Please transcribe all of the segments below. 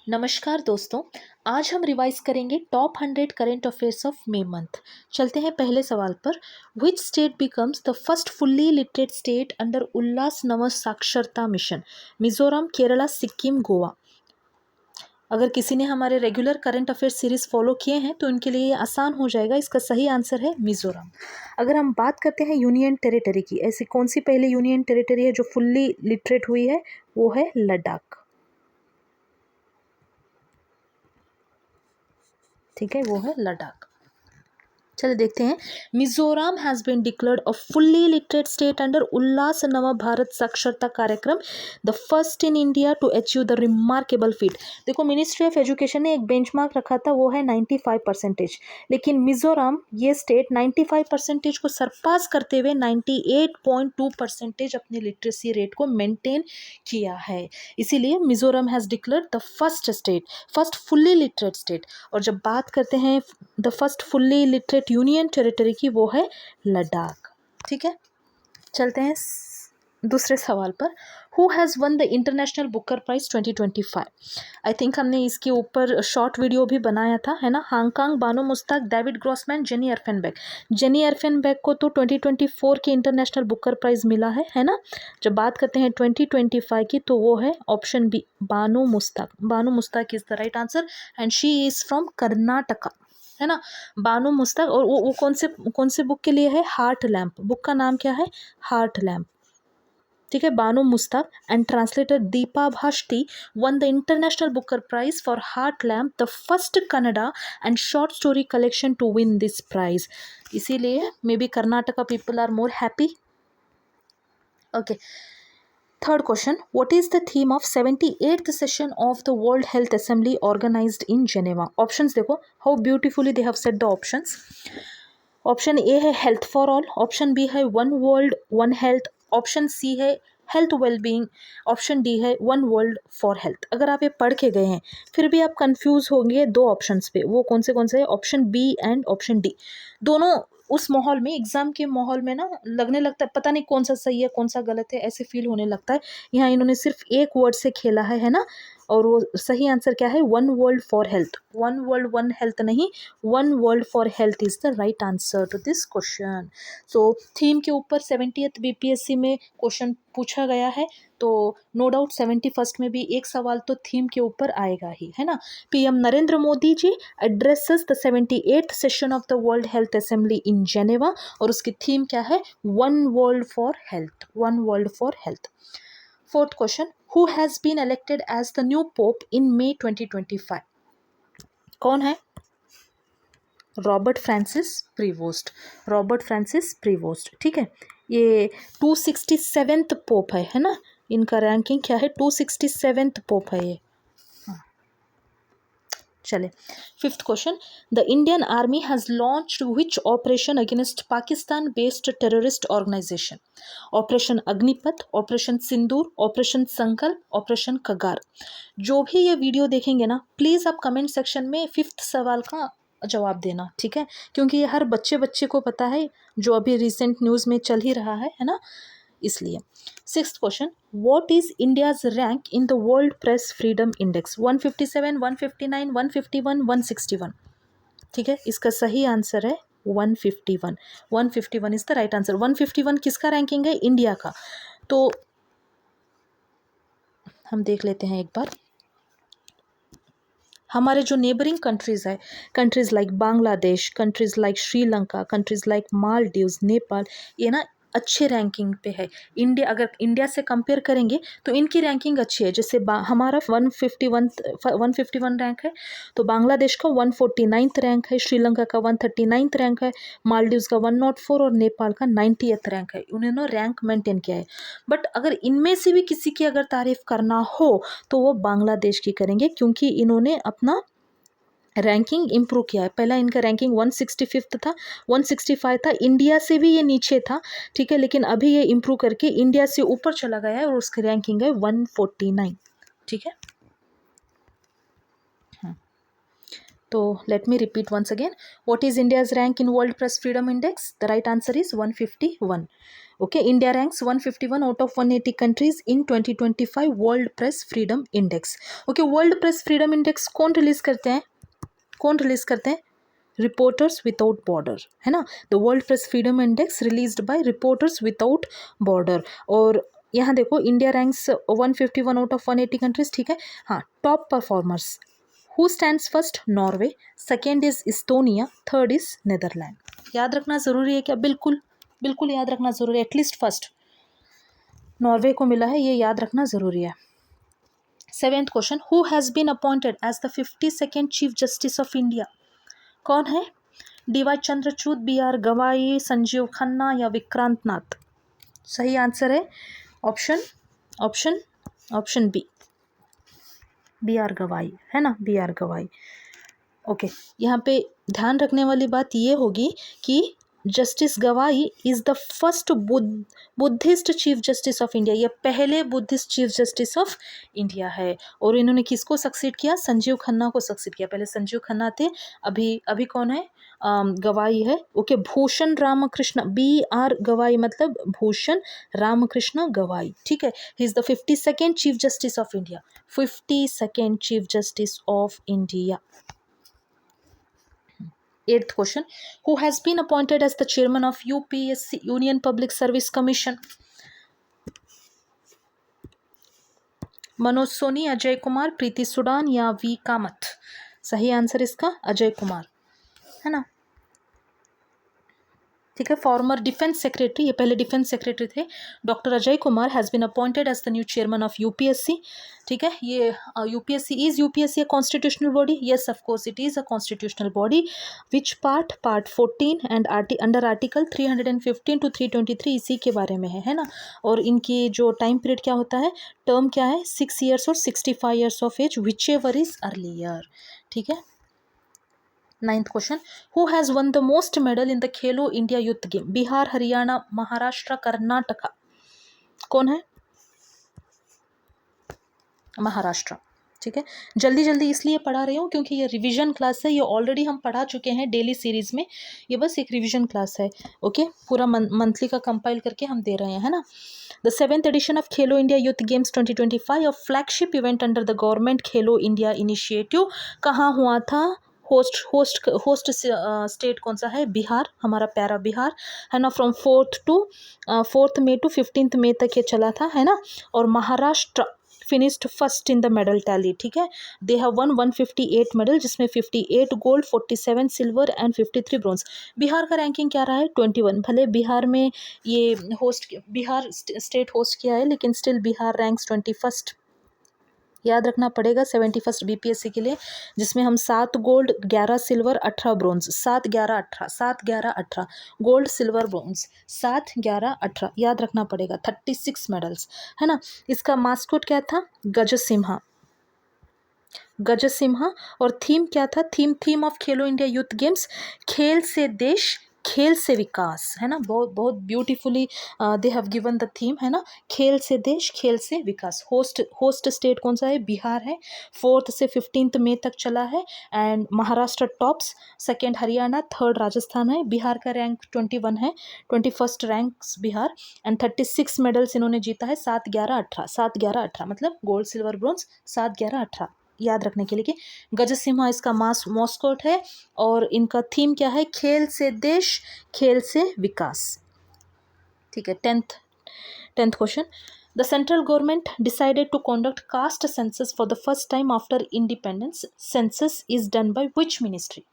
नमस्कार दोस्तों। आज हम रिवाइज करेंगे top 100 current affairs of May month. चलते हैं पहले सवाल पर। Which state becomes the first fully literate state under Ullas Nav Saksharta mission? Mizoram, Kerala, Sikkim, Goa. अगर किसी ने हमारे regular current affair series follow किए हैं तो उनके लिए ये आसान हो जाएगा। इसका सही आंसर है मिजोरम। अगर हम बात करते हैं यूनियन टेरिटरी की, ऐसी कौन सी पहली यूनियन टेरिटरी है जो फुल्ली लिटरेट हुई है? वो है लद्दाख। ठीक है, वो है लद्दाख। चलिए देखते हैं। Mizoram has been declared a fully literate state under Ullas Nav Bharat Saksharta Karyakram, the first in India to achieve the remarkable feat. देखो, मिनिस्ट्री ऑफ एजुकेशन ने एक बेंचमार्क रखा था, वो है 95%। लेकिन मिजोरम ये स्टेट 95% को सरपास करते हुए 98.2% अपनी लिटरेसी रेट को मेंटेन किया है। इसीलिए Mizoram has declared the first fully literate state. और जब बात करते हैं the first fully literate union territory की, वो है लद्दाख। ठीक है, चलते हैं दूसरे सवाल पर। Who has won the international Booker prize 2025? I think हमने इसके ऊपर शॉर्ट वीडियो भी बनाया था, है ना। Hong Kong, Banu Mushtaq, David Grossman, Jenny Erpenbeck. Jenny Erpenbeck को तो 2024 के इंटरनेशनल बुकर प्राइज मिला है ना। जब बात करते हैं 2025 की, तो वो है option B, Banu Mushtaq. Banu Mushtaq is the right answer and she is from Karnataka, है ना। बानो मुस्ताक। और वो कौन से बुक के लिए है? Heart lamp. बुक का नाम क्या है? Heart Lamp. ठीक है, Banu Mushtaq and translator Deepa Bhasthi won the international Booker prize for Heart Lamp, the first Kannada and short story collection to win this prize. इसीलिए may be Karnataka people are more happy. Okay, third question. What is the theme of 78th session of the world health assembly organized in Geneva? Options देखो, how beautifully they have set the options. Option ए है health for all, option B है one world one health, option C है health wellbeing, option D है one world for health. अगर आप ये पढ़ के गए हैं फिर भी आप कंफ्यूज होंगे दो ऑप्शंस पे, वो कौन से है? Option B and option D. दोनों उस माहौल में, एग्जाम के माहौल में ना, लगने लगता है पता नहीं कौन सा सही है कौन सा गलत है, ऐसे फील होने लगता है। यहाँ इन्होंने सिर्फ एक वर्ड से खेला है ना। और वो सही आंसर क्या है? One world for health. One world one health नहीं, one world for health is the right answer to this question. So theme के ऊपर 70th बीपीएससी में क्वेश्चन पूछा गया है, तो नो डाउट 71st में भी एक सवाल तो थीम के ऊपर आएगा ही, है ना। PM Narendra Modi ji addresses the 78th session of the world health assembly in Geneva, और उसकी थीम क्या है? One world for health. One world for health. Fourth question. Who has been elected as the new Pope in May 2025? कौन है? Robert Francis Prevost. Robert Francis Prevost. ठीक है, ये 267th pope है ना। इनका रैंकिंग क्या है? 267th पोप है ये। चले, fifth question. The Indian army has launched which operation against Pakistan based terrorist organization? Operation Agnipath, operation Sindoor, operation Sankalp, operation Kagar. जो भी ये वीडियो देखेंगे ना, प्लीज़ आप कमेंट सेक्शन में फिफ्थ सवाल का जवाब देना, ठीक है। क्योंकि ये हर बच्चे को पता है, जो अभी रिसेंट न्यूज़ में चल ही रहा है ना, इसलिए। Sixth question. What is India's rank in the world press freedom index? 157, 159, 151, 161। ठीक है, इसका सही आंसर है 151। 151 इज द राइट आंसर। 151 किसका रैंकिंग है? इंडिया का। तो हम देख लेते हैं एक बार। हमारे जो नेबरिंग कंट्रीज़ है, countries like Bangladesh, countries like Sri Lanka, countries like Maldives, Nepal, ये ना अच्छे रैंकिंग पे है। इंडिया, अगर इंडिया से कंपेयर करेंगे तो इनकी रैंकिंग अच्छी है। जैसे हमारा 151 रैंक है, तो बांग्लादेश का 149th रैंक है, श्रीलंका का 139th रैंक है, मालदीव्स का 104 और नेपाल का 90th रैंक है। उन्होंने रैंक मेंटेन किया है। बट अगर इनमें से भी किसी की अगर तारीफ करना हो तो वो बांग्लादेश की करेंगे, क्योंकि इन्होंने अपना रैंकिंग इम्प्रूव किया है। पहला इनका रैंकिंग 165 था, 165 था, इंडिया से भी ये नीचे था, ठीक है। लेकिन अभी ये इम्प्रूव करके इंडिया से ऊपर चला गया है और उसकी रैंकिंग है 149, ठीक है। तो let me repeat once again. What is India's rank in world press freedom index? The right answer is 151। Okay, India ranks 151 out of 180 countries in 2025 world press freedom index. Okay, world press freedom index कौन release करते हैं? कौन release करते हैं? Reporters without border, है ना। The world press freedom index released by reporters without border. और यहाँ देखो, India ranks 151 out of 180 countries, ठीक है। हाँ, top performers, who stands first? Norway, second is Estonia, third is Netherland. याद रखना ज़रूरी है क्या? बिल्कुल बिल्कुल याद रखना ज़रूरी है। एटलीस्ट फर्स्ट नॉर्वे को मिला है, ये याद रखना ज़रूरी है। 7th question, who has been appointed as the 52nd chief justice of India? कौन है? डी.वाई. चंद्रचूड़, बी.आर. गवाई, संजीव खन्ना या विक्रांत नाथ? सही आंसर है ऑप्शन बी, बी.आर. गवाई, है ना, बी.आर. गवाई। ओके, यहाँ पे ध्यान रखने वाली बात ये होगी कि जस्टिस गवाई is the first Buddhist chief justice of India. ये पहले Buddhist chief justice of India है। और इन्होंने किसको सक्सीड किया? संजीव खन्ना को सक्सीड किया। पहले संजीव खन्ना थे, अभी कौन है? गवाई है। Okay, Bhushan Ramkrishna, B R. गवाई मतलब भूषण रामकृष्ण गवाई, ठीक है। He is the 52nd chief justice of India, 52nd chief justice of India. 8th question, who has been appointed as the chairman of UPSC, Union Public Service Commission? Manoj Soni, Ajay Kumar, Preeti Sudan या वी कामत? सही answer इसका अजय कुमार, है ना, ठीक है। फॉर्मर डिफेंस सेक्रेटरी, ये पहले defence secretary थे, doctor Ajay Kumar has been appointed as the new chairman of UPSC, ठीक है। ये UPSC a constitutional body? Yes, of course it is a constitutional body. Which part? Part 14 and under article 315 to 323 इसी के बारे में है ना। और इनकी जो टाइम पीरियड क्या होता है, टर्म क्या है? 6 years और 65 years of age, whichever is earlier, ठीक है। 9th question, who has won the most medal in the Khelo India youth game? Bihar, Haryana, Maharashtra, Karnataka? कौन है? महाराष्ट्र, ठीक है। जल्दी जल्दी इसलिए पढ़ा रही हूँ क्योंकि ये रिवीजन क्लास है, ये ऑलरेडी हम पढ़ा चुके हैं डेली सीरीज में, ये बस एक रिवीजन क्लास है। ओके, पूरा मंथली का कंपाइल करके हम दे रहे हैं, है ना। The 7th edition of Khelo India youth games 2025, a flagship event under the government Khelo India initiative, कहाँ हुआ था? होस्ट स्टेट कौन सा है? बिहार, हमारा प्यारा बिहार, है ना। From 4th May to 15th May तक ये चला था, है ना। और Maharashtra finished first in the medal tally, ठीक है। दे हैव वन 158 मेडल, जिसमें 58 gold, 47 silver and 53 bronze. Bihar का रैंकिंग क्या रहा है? 21। भले बिहार में ये बिहार स्टेट होस्ट किया है, लेकिन स्टिल बिहार रैंक्स 21st। याद रखना पड़ेगा 71st बीपीएससी के लिए, जिसमें हम 7 gold, 11 silver, 18 bronze, 7 11 18, 7 11 18 gold, silver, bronze, 7 11 18, याद रखना पड़ेगा। 36 मेडल्स, है ना। इसका मास्कोट क्या था? गजसिम्हा, गजसिम्हा। और थीम क्या था? Theme of Khelo India youth games, खेल से देश, खेल से विकास, है ना। बहुत beautifully they have given the theme, है ना। खेल से देश, खेल से विकास। होस्ट स्टेट कौन सा है? बिहार है। 4th से 15th May तक चला है। And Maharashtra tops, second Haryana, third Rajasthan है। बिहार का रैंक 21 है, 21st ranks Bihar. And 36 medals इन्होंने जीता है, 7 11 18, 7 11 18 मतलब गोल्ड, सिल्वर, ब्रॉन्ज, 7 11 18, याद रखने के लिए कि गजसिम्हा इसका मॉस्कोट है। और इनका थीम क्या है? खेल से देश, खेल से विकास, ठीक है। 10th question, the central government decided to conduct caste census for the first time after independence. Census is done by which ministry?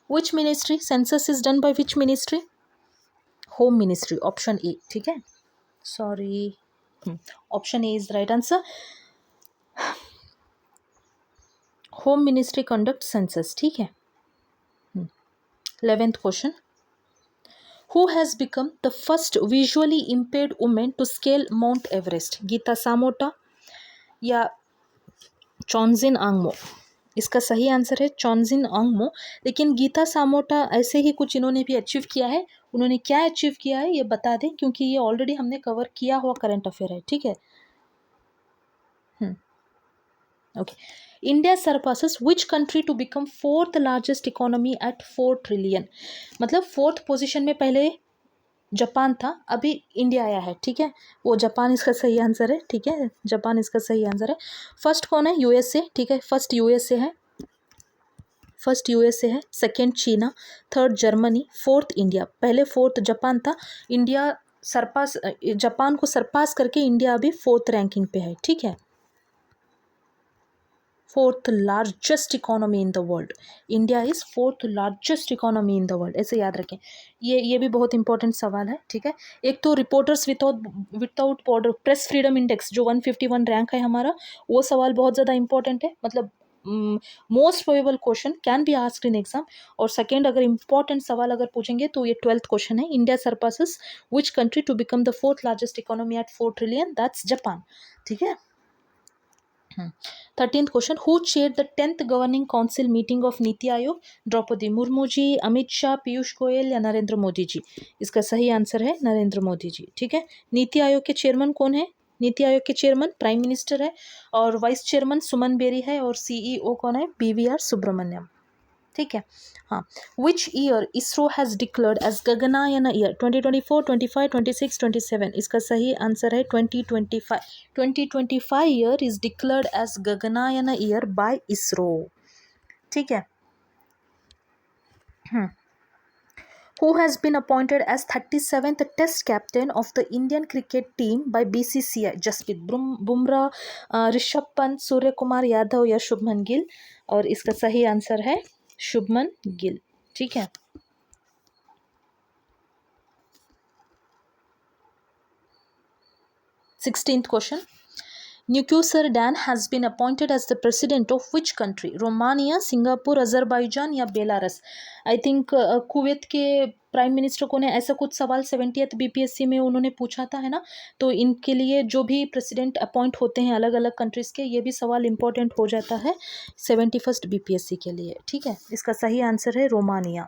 Which ministry? Census is done by which ministry? Home ministry, option A, ठीक है। Sorry, option A is right answer. Home ministry conduct census, ठीक है। 11th question, who has become the first visually impaired women to scale Mount Everest? Geeta Samota या चोंजिन आंगमो? इसका सही answer है चोंजिन आंगमो। लेकिन गीता सामोटा ऐसे ही कुछ इन्होंने भी अचीव किया है। उन्होंने क्या अचीव किया है ये बता दें, क्योंकि ये ऑलरेडी हमने कवर किया हुआ करंट अफेयर है, ठीक है। Okay, India surpasses which country to become 4th largest economy at 4 trillion? मतलब 4th पोजीशन में पहले जापान था, अभी इंडिया आया है, ठीक है, वो जापान इसका सही आंसर है, ठीक है, जापान इसका सही आंसर है। फर्स्ट कौन है? यूएसए, ठीक है, फर्स्ट यूएसए है, फर्स्ट यूएसए है, सेकंड चीना, थर्ड जर्मनी, फोर्थ इंडिया। पहले फोर्थ जापान था, इंडिया सरपास जापान को सरपास करके इंडिया अभी फोर्थ रैंकिंग पे है, ठीक है, fourth largest economy in the world, India is fourth largest economy in the world, ऐसे याद रखें। ये भी बहुत इंपॉर्टेंट सवाल है, ठीक है। एक तो reporters without border press freedom index जो 151 रैंक है हमारा, वो सवाल बहुत ज़्यादा इंपॉर्टेंट है, मतलब most probable question can be asked in exam. और सेकेंड अगर इंपॉर्टेंट सवाल अगर पूछेंगे तो ये 12th क्वेश्चन है, India surpasses which country to become the fourth largest economy at 4 trillion, that's Japan, ठीक है। 13th question, who chair the 10th governing council meeting of NITI Aayog? Draupadi Murmu ji, Amit Shah, Piyush Goyal या नरेंद्र मोदी जी? इसका सही आंसर है नरेंद्र मोदी जी, ठीक है। नीति आयोग के चेयरमैन कौन है? नीति आयोग के चेयरमैन प्राइम मिनिस्टर है, और वाइस चेयरमैन सुमन बेरी है, और सीईओ कौन है? बीवीआर सुब्रमण्यम, ठीक है। हाँ, which year ISRO has declared as Gaganyaan year? 2024, 25, 26, 27? इसका सही आंसर है 2025। 2025 year is declared as Gaganyaan year by ISRO, ठीक है। Who has been appointed as 37th Test captain of the Indian cricket team by BCCI? Jasprit Bumrah, Rishabh Pant, Surya Kumar Yadav या शुभमन गिल? और इसका सही आंसर है शुभमन गिल, ठीक है। Sixteenth question. Nukusar Dan has been appointed as the president of which country? Romania, Singapore, Azerbaijan या Belarus? I think Kuwait के prime minister को ने ऐसा कुछ सवाल 70th बीपीएससी में उन्होंने पूछा था, है ना। तो इनके लिए जो भी प्रेसिडेंट अपॉइंट होते हैं अलग अलग कंट्रीज़ के, ये भी सवाल इंपॉर्टेंट हो जाता है 71st बीपीएससी के लिए, ठीक है। इसका सही आंसर है Romania.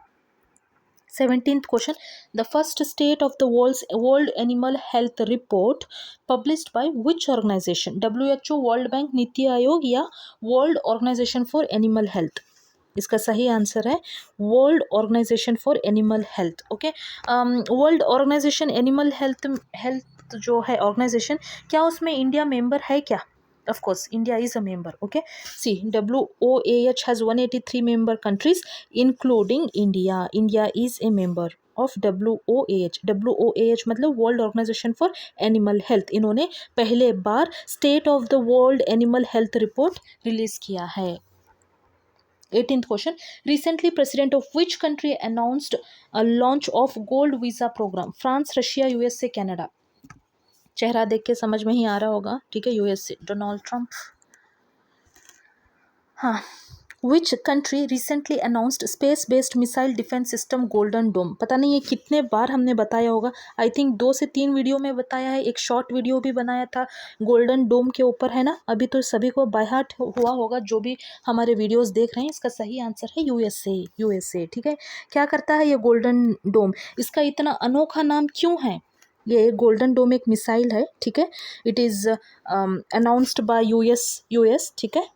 17th question, the first state of the world animal health report published by which organization? WHO, world bank, NITI Aayog या world organization for animal health? इसका सही आंसर है world organization for animal health, okay. World organization animal health जो है organisation, क्या उसमें India member है क्या? Of course, India is a member. Okay. See, WOAH has 183 member countries, including India. India is a member of WOAH. WOAH मतलब World Organization for Animal Health. इन्होंने पहले बार State of the World Animal Health Report release किया है। 18th question. Recently, President of which country announced a launch of Gold Visa program? France, Russia, USA, Canada? चेहरा देख के समझ में ही आ रहा होगा, ठीक है, यूएसए, डोनाल्ड ट्रंप। हाँ, which country recently announced space based missile defence system Golden Dome? पता नहीं ये कितने बार हमने बताया होगा, आई थिंक 2 से 3 वीडियो में बताया है, एक शॉर्ट वीडियो भी बनाया था गोल्डन डोम के ऊपर, है ना। अभी तो सभी को बाय हार्ट हुआ होगा जो भी हमारे वीडियोस देख रहे हैं। इसका सही आंसर है यूएसए, ठीक है। क्या करता है ये गोल्डन डोम? इसका इतना अनोखा नाम क्यों है? ये गोल्डन डोम एक मिसाइल है, ठीक है। It is announced by US, ठीक है,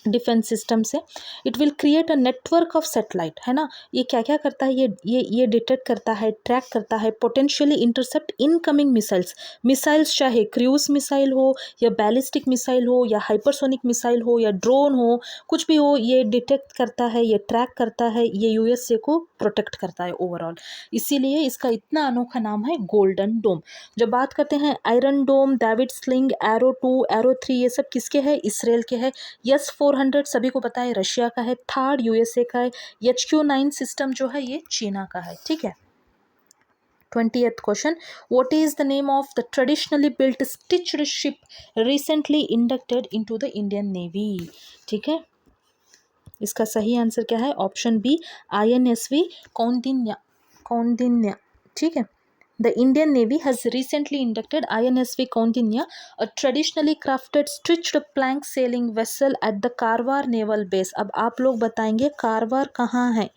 डिफेंस सिस्टम से। It will create a network of satellite, है ना। ये क्या क्या करता है? ये डिटेक्ट करता है, ट्रैक करता है, पोटेंशियली इंटरसेप्ट इनकमिंग मिसाइल्स चाहे क्रूज मिसाइल हो या बैलिस्टिक मिसाइल हो या हाइपरसोनिक मिसाइल हो या ड्रोन हो, कुछ भी हो, ये डिटेक्ट करता है, ये ट्रैक करता है, ये यूएसए को प्रोटेक्ट करता है ओवरऑल। इसीलिए इसका इतना अनोखा नाम है गोल्डन डोम। जब बात करते हैं आयरन डोम, डेविड स्लिंग, एरो 2, एरो 3, ये सब किसके हैं? इसराइल के हैं। S-400 सभी को पता है रशिया का है। थर्ड यूएसए का है। HQ-9 सिस्टम जो है ये चीना का है, ठीक है। 20th question, what is the name of the traditionally built stitched ship recently inducted into the Indian navy? ठीक है, इसका सही आंसर क्या है? ऑप्शन बी, INSV कौंडिन्या, ठीक है। The Indian Navy has recently inducted INSV Kaundinya, a traditionally crafted stitched plank sailing vessel at the Karwar naval base. अब आप लोग बताएंगे कारवार कहाँ है?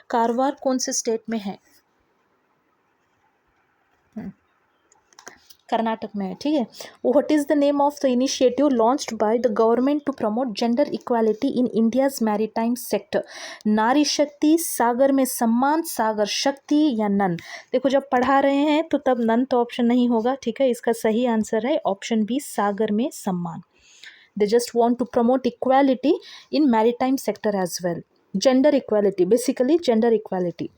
कारवार कौन से स्टेट में है? कर्नाटक में है, ठीक है। What is the name of the initiative launched by the government to promote gender equality in India's maritime sector? Nari Shakti, सागर में सम्मान, सागर शक्ति या नन? देखो जब पढ़ा रहे हैं तो तब नन तो ऑप्शन नहीं होगा, ठीक है। इसका सही आंसर है option B, Sagar Mein Samman. They just want to promote equality in maritime sector as well, gender equality, basically gender equality,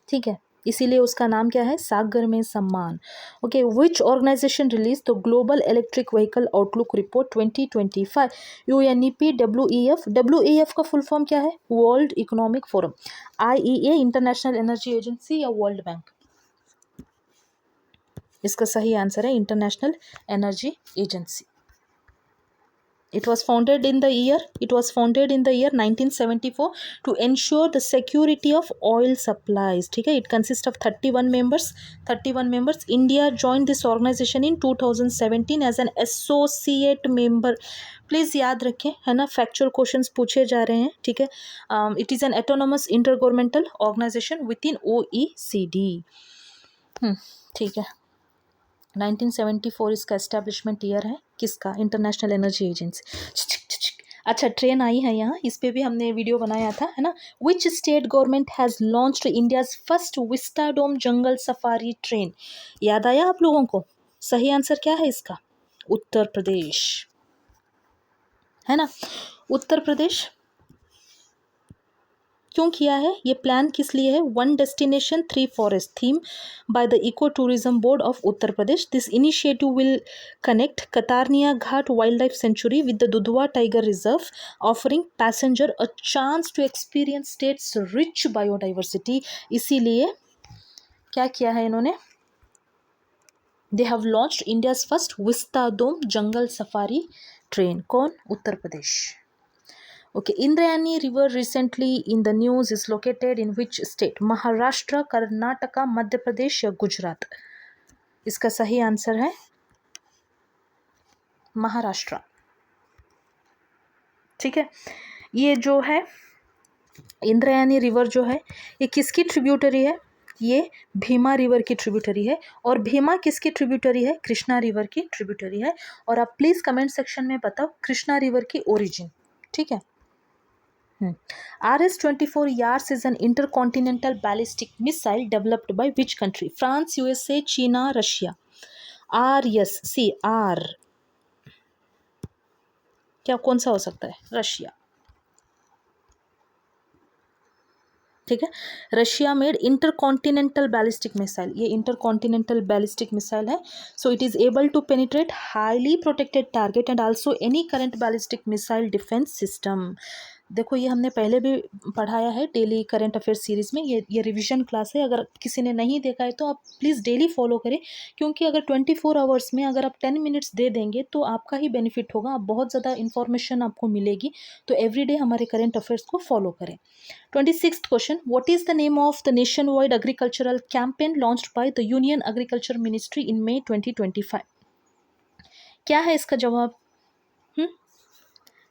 ठीक है। इसीलिए उसका नाम क्या है, Sagar Mein Samman. Okay, which organization release the global electric vehicle outlook report 2025? UNEP, WEF का full form क्या है, world economic forum, IEA, international energy agency या वर्ल्ड बैंक? इसका सही आंसर है international energy agency. It was founded in the year 1974 to ensure the security of oil supplies, ठीक है। It consists of 31 members. India joined this organization in 2017 as an associate member. Please याद रखें, है ना, factual questions पूछे जा रहे हैं, ठीक है। It is an autonomous intergovernmental organization within OECD, ठीक है। 1974 इसका एस्टेब्लिशमेंट ईयर है, किसका, इंटरनेशनल एनर्जी एजेंसी। अच्छा, ट्रेन आई है यहाँ, इस पे भी हमने वीडियो बनाया था, है ना। Which state government has launched India's first vistadome jungle safari train? याद आया आप लोगों को? सही आंसर क्या है इसका, उत्तर प्रदेश, है ना। उत्तर प्रदेश क्यों किया है, ये प्लान किस लिए है? One destination three forest theme by the eco tourism board of Uttar Pradesh. This initiative will connect Katarnia Ghat wildlife sanctuary with the Dudhwa tiger reserve, offering passenger a chance to experience state's rich biodiversity. इसीलिए क्या किया है इन्होंने, they have launched India's first vistadome jungle safari train. कौन? उत्तर प्रदेश। Okay, Indrayani River recently in the news is located in which state? Maharashtra, Karnataka, Madhya Pradesh या गुजरात? इसका सही answer है महाराष्ट्र, ठीक है। ये जो है इंद्रायणी रिवर जो है, ये किसकी ट्रिब्यूटरी है? ये भीमा रिवर की ट्रिब्यूटरी है। और भीमा किसकी ट्रिब्यूटरी है? कृष्णा रिवर की ट्रिब्यूटरी है। और आप प्लीज़ कमेंट सेक्शन में बताओ कृष्णा रिवर की ओरिजिन, ठीक है। RS-24 Yars is an intercontinental ballistic missile developed by which country? France, USA, China, Russia? RS, see R, क्या कौन सा हो सकता है? रशिया, ठीक है। Russia made intercontinental ballistic missile, ये इंटरकॉन्टिनेंटल बैलिस्टिक मिसाइल है। So it is able to penetrate highly protected target and also any current ballistic missile defence system. देखो ये हमने पहले भी पढ़ाया है डेली करंट अफेयर्स सीरीज़ में, ये रिवीजन क्लास है। अगर किसी ने नहीं देखा है तो आप प्लीज़ डेली फॉलो करें, क्योंकि अगर 24 आवर्स में अगर आप 10 मिनट्स दे देंगे तो आपका ही बेनिफिट होगा, आप बहुत ज़्यादा इन्फॉर्मेशन आपको मिलेगी। तो एवरीडे हमारे करंट अफेयर्स को फॉलो करें। 26th question, what is the name of the nation wide agricultural campaign launched by the union agriculture ministry in May 2025? क्या है इसका जवाब?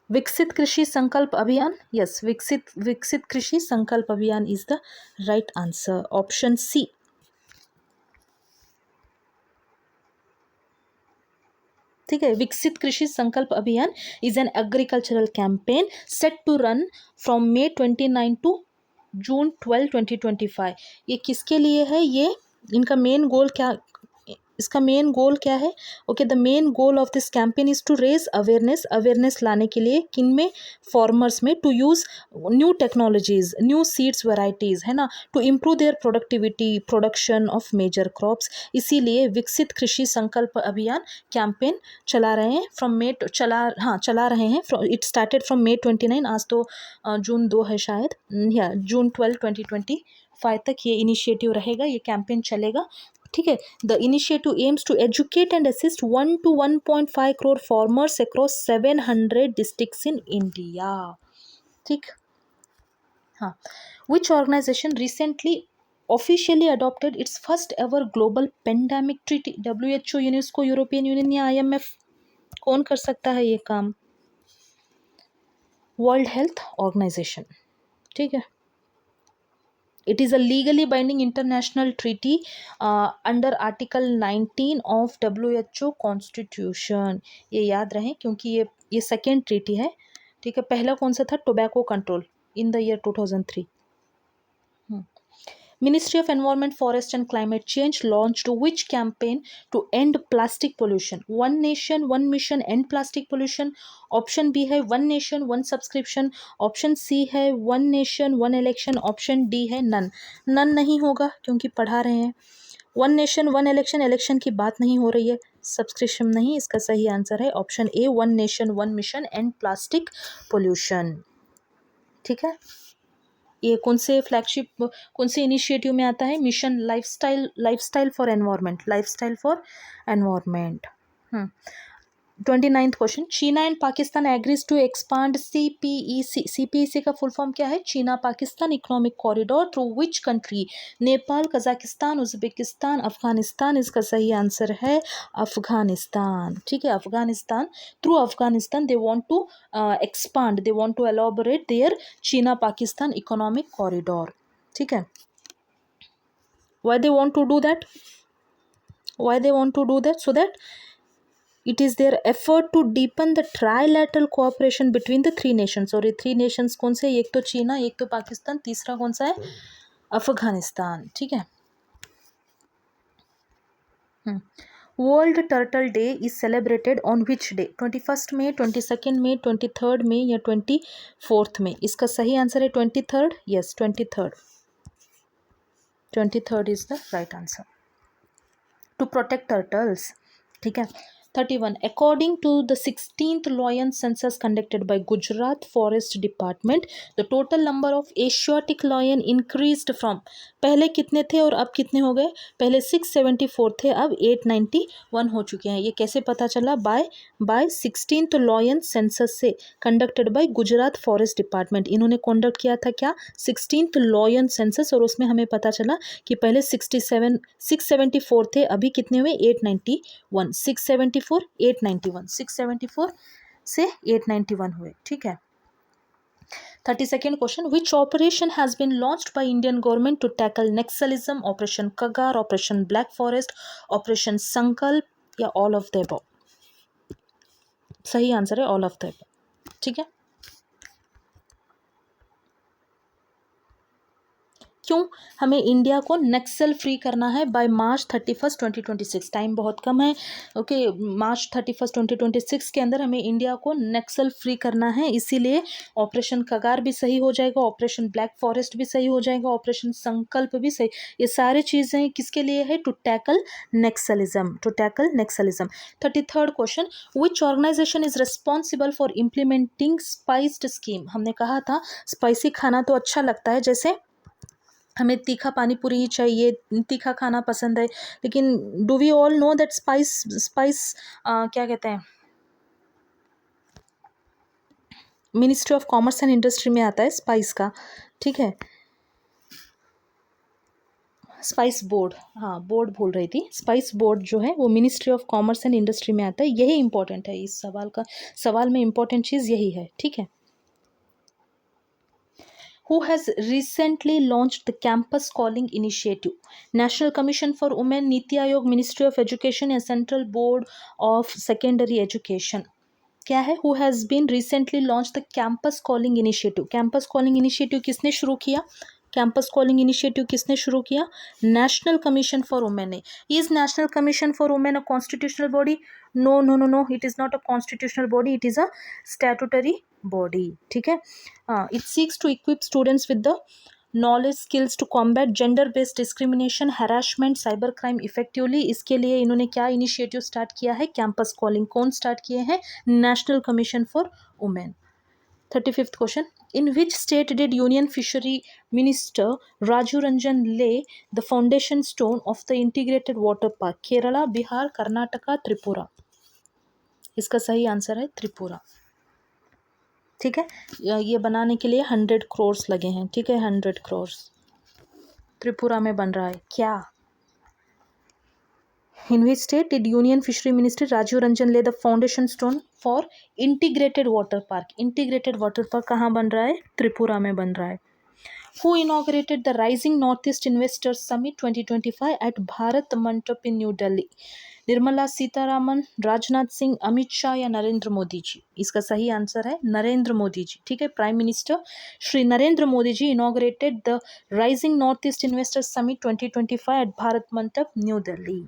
विकसित कृषि संकल्प अभियान। यस, विकसित Krishi Sankalp Abhiyan is the right answer, option C. ठीक है, Viksit Krishi Sankalp Abhiyan is an agricultural campaign set to run from May 29 to June 12, 2025। ये किसके लिए है? ये इनका मेन गोल क्या, इसका मेन गोल क्या है? Okay, the main goal of this campaign is to raise awareness लाने के लिए किन में? फार्मर्स में, to use new technologies, new seeds varieties, है ना, to improve their productivity, production of major crops. इसीलिए विकसित कृषि संकल्प अभियान कैंपेन चला रहे हैं चला रहे हैं। इट स्टार्टेड फ्रॉम May 29, आज तो जून 2 है शायद, या June 12, 2025 तक ये इनिशिएटिव रहेगा, ये कैंपेन चलेगा, ठीक है। The initiative aims to educate and assist 1 to 1.5 crore farmers across 700 districts in India, ठीक। हाँ, which organization recently officially adopted its first ever global pandemic treaty? WHO, UNESCO, European Union या IMF? कौन कर सकता है ये काम? वर्ल्ड हेल्थ ऑर्गेनाइजेशन, ठीक है। It is a legally binding international treaty under Article 19 of WHO Constitution. ये याद रहे क्योंकि ये सेकेंड ट्रीटी है, ठीक है. पहला कौन सा था? Tobacco control in the year 2003. Ministry of Environment, Forest and Climate Change launched which campaign to end plastic pollution? One Nation, One Mission, End Plastic Pollution. Option B है One Nation, One Subscription. Option C है One Nation, One Election. Option D है None. None नहीं होगा क्योंकि पढ़ा रहे हैं. One Nation, One Election, election की बात नहीं हो रही है. सब्सक्रिप्शन नहीं, इसका सही आंसर है option A One Nation, One Mission, End Plastic Pollution. ठीक है. ये कौन से फ्लैगशिप, कौन से इनिशिएटिव में आता है? Mission lifestyle for environment. 29th question. China and Pakistan agrees to expand CPEC. CPEC का फुल फॉर्म क्या है? China Pakistan economic corridor through which country? Nepal, Kazakhstan, Uzbekistan, Afghanistan. इसका सही आंसर है अफगानिस्तान. ठीक है, Afghanistan. Through Afghanistan they want to expand, they want to elaborate their China Pakistan economic corridor. ठीक है. Why they want to do that? Why they want to do that? So that it is their effort to deepen the trilateral cooperation between the three nations. और ये three Nations कौन से? एक तो चीना, एक तो पाकिस्तान, तीसरा कौन सा है? अफगानिस्तान. ठीक है. World turtle day is celebrated on which day? 21 मई, 22 मई, 23 मई या 24 मई? इसका सही आंसर है 23rd. Yes, 23rd. 23rd is the right answer. To protect turtles. ठीक है. 31. According to the 16th Lion census conducted by Gujarat Forest Department, the total number of Asiatic lion increased from, पहले कितने थे और अब कितने हो गए? पहले 674 थे, अब 891 हो चुके हैं. ये कैसे पता चला? बाय 16th Lion census से, conducted by Gujarat forest department. इन्होंने conduct किया था क्या? 16th Lion census, और उसमें हमें पता चला कि पहले 674 थे, अभी कितने हुए? 891. 674 से 891 हुए. ठीक है. 32nd question. Which operation has been launched by Indian government to tackle Naxalism? Operation Kagar, operation black forest, operation Sankalp या ऑल ऑफ द अबव? सही आंसर है ऑल ऑफ द अबव. ठीक है. क्यों हमें इंडिया को नक्सल फ्री करना है बाय मार्च 31, 2026? टाइम बहुत कम है. ओके, मार्च 31, 2026 के अंदर हमें इंडिया को नक्सल फ्री करना है. इसीलिए ऑपरेशन कगार भी सही हो जाएगा, ऑपरेशन ब्लैक फॉरेस्ट भी सही हो जाएगा, ऑपरेशन संकल्प भी सही. ये सारे चीज़ें किसके लिए है? To tackle Naxalism. 33rd question. Which organization is responsible for implementing SPICED scheme? हमने कहा था स्पाइसी खाना तो अच्छा लगता है, जैसे हमें तीखा पानी पूरी ही चाहिए, तीखा खाना पसंद है, लेकिन do we all know that spice क्या कहते हैं, ministry of commerce and industry में आता है स्पाइस का. ठीक है. स्पाइस बोर्ड, हाँ बोर्ड भूल रही थी. स्पाइस बोर्ड जो है वो ministry of commerce and industry में आता है. यही इंपॉर्टेंट है, इस सवाल में इंपॉर्टेंट चीज़ यही है. ठीक है. Who has recently launched the Campus Calling Initiative? National Commission for Women, Niti Aayog, Ministry of Education या Central Board of Secondary Education? क्या है? Who has been recently launched the Campus Calling Initiative? Campus Calling Initiative किसने शुरू किया? Campus calling initiative किसने शुरू किया? National commission for women ने. Is national commission for women a constitutional body? No, it is not a constitutional body, it is a statutory body. ठीक है. It seeks to equip students with the knowledge skills to combat gender based discrimination, harassment, cyber crime effectively. इसके लिए इन्होंने क्या initiative start किया है? Campus calling. कौन start किए हैं? National commission for women. 35th question. In which state did Union Fishery Minister Raju Ranjan lay the foundation stone of the integrated water park? Kerala, Bihar, Karnataka, Tripura. इसका सही आंसर है त्रिपुरा. ठीक है. ये बनाने के लिए 100 crores लगे हैं. ठीक है, 100 crores त्रिपुरा में बन रहा है. क्या? In which state did Union Fishery Minister Raju Ranjan lay the foundation stone for integrated water park? Integrated water park कहाँ बन रहा है? त्रिपुरा में बन रहा है. Who inaugurated the rising north east investors summit 2025 at Bharat Mandapam in new Delhi? Nirmala Sitharaman, Rajnath Singh, Amit Shah या नरेंद्र मोदी जी? इसका सही आंसर है नरेंद्र मोदी जी। ठीक है, prime minister Shri Narendra Modi ji inaugurated the rising north east investors summit 2025 at Bharat Mandapam new Delhi.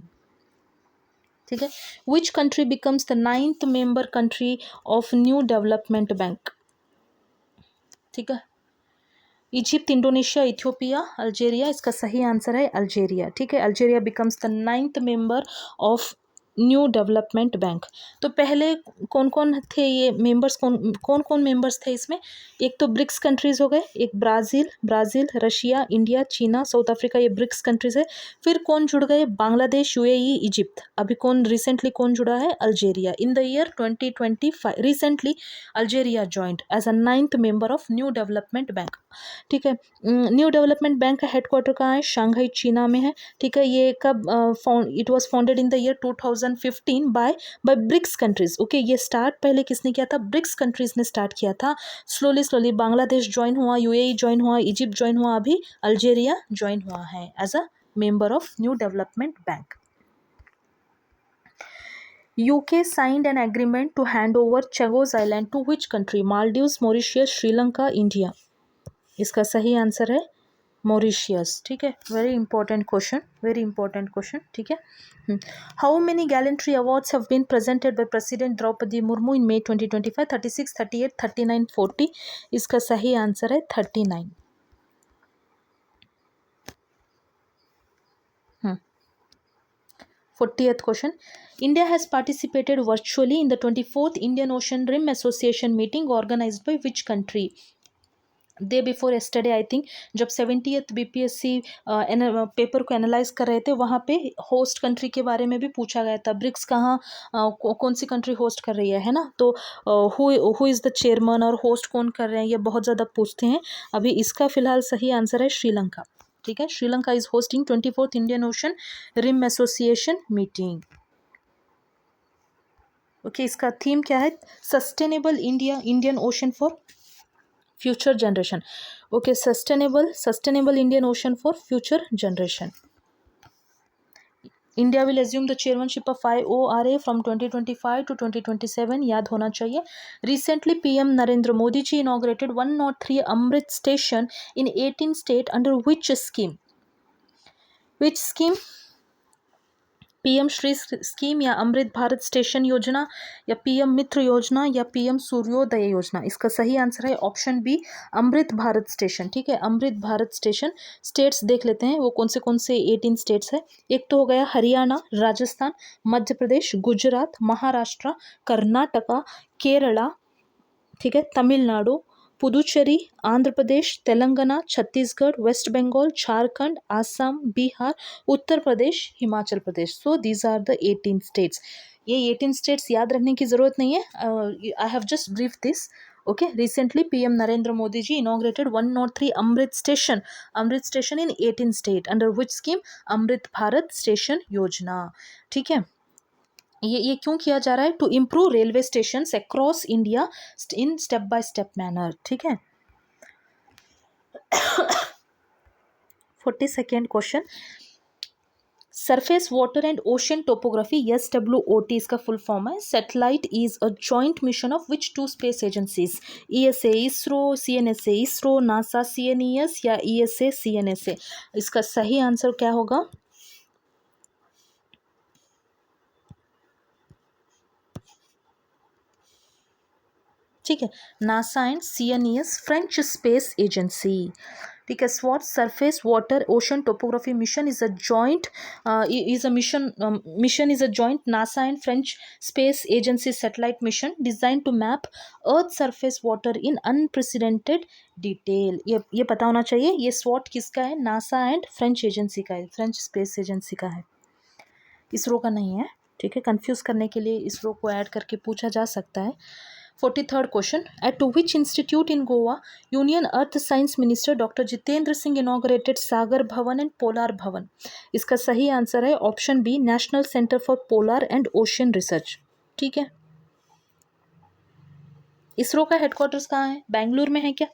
ठीक है, which country becomes the 9th member country of new development bank? ठीक है, इजिप्ट, इंडोनेशिया, इथियोपिया, अल्जेरिया? इसका सही आंसर है अल्जेरिया। ठीक है, Algeria becomes the 9th member of new development bank. तो पहले कौन कौन थे ये मेंबर्स, कौन कौन मेंबर्स थे इसमें? एक तो ब्रिक्स कंट्रीज हो गए, एक Brazil, Russia, India, China, South Africa, ये ब्रिक्स कंट्रीज है। फिर कौन जुड़ गए? Bangladesh, UAE, Egypt. अभी रिसेंटली कौन जुड़ा है? Algeria. In the year 2025 recently Algeria joined as a 9th member of new development bank. ठीक है, न्यू डेवलपमेंट बैंक का हेडक्वार्टर कहाँ है? शंघाई, चीना में है। ठीक है, ये कब it was founded in the year 2015 by BRICS countries. Okay, ये स्टार्ट पहले किसने किया था? ब्रिक्स कंट्रीज ने स्टार्ट किया था। स्लोली बांग्लादेश ज्वाइन हुआ, यूएई ज्वाइन हुआ, इजिप्ट ज्वाइन हुआ, अभी अल्जेरिया ज्वाइन हुआ है as a member of new development bank. UK signed an agreement to hand over Chagos Island to which country? Maldives, Mauritius, Sri Lanka, India? इसका सही आंसर है Mauritius. ठीक है, वेरी इंपॉर्टेंट क्वेश्चन। ठीक है, how many gallantry awards have been presented by president Draupadi Murmu in May 2025? 36, 38, 39, 40? इसका सही answer है 39। 40th question. India has participated virtually in the 24th Indian Ocean Rim Association meeting organized by which country? Day before yesterday I think, जब 70th BPSC paper को analyse कर रहे थे, वहाँ पे होस्ट कंट्री के बारे में भी पूछा गया था। ब्रिक्स कहाँ कौन सी कंट्री होस्ट कर रही है ना? तो हु इज़ द चेयरमैन और होस्ट कौन कर रहे हैं, ये बहुत ज़्यादा पूछते हैं। अभी इसका फिलहाल सही आंसर है श्रीलंका। ठीक है, Sri Lanka is hosting 24th Indian Ocean Rim Association meeting. Okay, इसका थीम क्या है? Sustainable India, Indian Ocean for future generation. Okay, sustainable Indian ocean for future generation. India will assume the chairmanship of IORA from 2025 to 2027. याद होना चाहिए। Recently PM Narendra Modi ji inaugurated 103 Amrit station in 18 states under which scheme? Which scheme? PM Shri scheme या अमृत Bharat station योजना या PM मित्र योजना या PM सूर्योदय योजना? इसका सही आंसर है ऑप्शन बी, अमृत भारत स्टेशन। ठीक है, अमृत भारत स्टेशन। स्टेट्स देख लेते हैं वो कौन से 18 स्टेट्स है। एक तो हो गया हरियाणा, राजस्थान, मध्य प्रदेश, गुजरात, महाराष्ट्र, कर्नाटका, केरला, ठीक है, Tamil Nadu, Puducherry, Andhra Pradesh, Telangana, Chhattisgarh, West Bengal, Jharkhand, Assam, Bihar, Uttar Pradesh, Himachal Pradesh. So these are the 18 states. ये 18 स्टेट्स याद रखने की ज़रूरत नहीं है, I have just brief this. Okay, recently PM Narendra Modi ji inaugurated 103 Amrit station in 18 state under which scheme? Amrit Bharat station Yojana. ठीक है, ये क्यों किया जा रहा है? To improve railway station across India in step by step manner. ठीक है, 42nd question. Surface water and ocean topography, SWOT इसका फुल फॉर्म है। Satellite is a joint mission of which two space agencies? ESA ISRO, CNSA ISRO, NASA CNES या ESA CNSA? इसका सही answer क्या होगा? ठीक है, NASA and CNES French space agency. ठीक है, स्वॉट surface water ocean topography mission is a joint mission is a joint NASA and French space agency satellite mission designed to map earth surface water in unprecedented detail। ये पता होना चाहिए। ये स्वॉट किसका है? नासा एंड फ्रेंच एजेंसी का है, French space agency का है, इसरो का नहीं है। ठीक है, कंफ्यूज करने के लिए इसरो को ऐड करके पूछा जा सकता है। 43rd question. At which institute in Goa union earth science minister doctor Jitendra Singh inaugurated Sagar Bhavan and polar Bhavan? इसका सही आंसर है option B, national centre for polar and ocean research. ठीक है, इसरो का हेडक्वार्टर्स कहाँ है? बेंगलुरु में है क्या?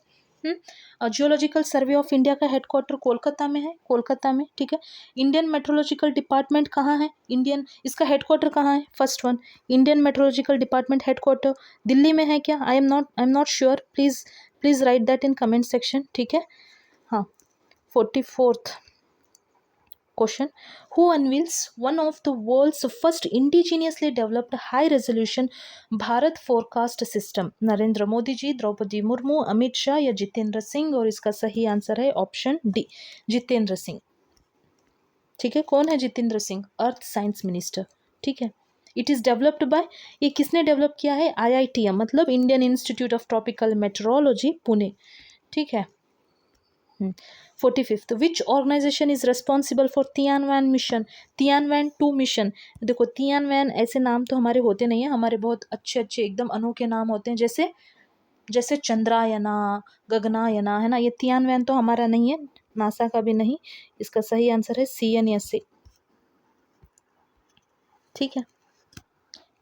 जियोलॉजिकल सर्वे ऑफ इंडिया का हेडक्वार्टर कोलकाता में है, कोलकाता में, ठीक है। इंडियन मेट्रोलॉजिकल डिपार्टमेंट कहाँ है, इसका हेडक्वार्टर कहाँ है, first one, Indian meteorological department headquarter Delhi में है क्या, I am not sure, please write that in comment section, ठीक है। हाँ, 44th question, who unveils one of the world's first indigenously developed high resolution Bharat forecast system, Narendra Modi ji, Droupadi Murmu, Amit Shah या जितेंद्र सिंह, और इसका सही आंसर है ऑप्शन डी, जितेंद्र सिंह, ठीक है। कौन है जितेंद्र सिंह, अर्थ साइंस मिनिस्टर, ठीक है। इट इज डेवलप्ड बाय, ये किसने डेवलप किया है, IITM मतलब Indian institute of tropical meteorology Pune, ठीक है। 45th, which organization is responsible for Tianwen mission, Tianwen 2 mission. देखो तियानवैन ऐसे नाम तो हमारे होते नहीं है, हमारे बहुत अच्छे अच्छे एकदम अनोखे नाम होते हैं, जैसे चंद्रायना, गगनायना, है ना, ये तियानवैन तो हमारा नहीं है, नासा का भी नहीं, इसका सही आंसर है CNSA, ठीक है।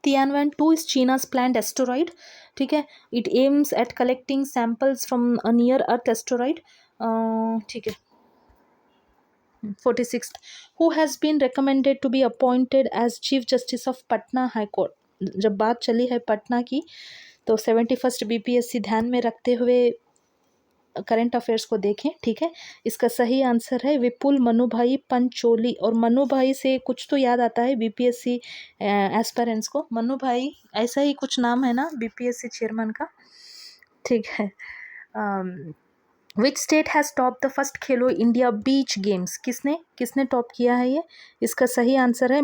तियानवैन 2 इज चीना's planned asteroid, ठीक है। It aims at collecting samples from a near earth asteroid, ठीक है। 46th, who has been recommended to be appointed as Chief Justice of Patna High Court, जब बात चली है पटना की तो 71st BPSC ध्यान में रखते हुए करंट अफेयर्स को देखें, ठीक है। इसका सही आंसर है विपुल मनुभाई पंचोली, और मनुभाई से कुछ तो याद आता है BPSC एस्पिरेंट्स को, मनुभाई ऐसा ही कुछ नाम है ना BPSC चेयरमैन का, ठीक है। Which state has top the first Khelo India beach games, किसने टॉप किया है ये, इसका सही आंसर है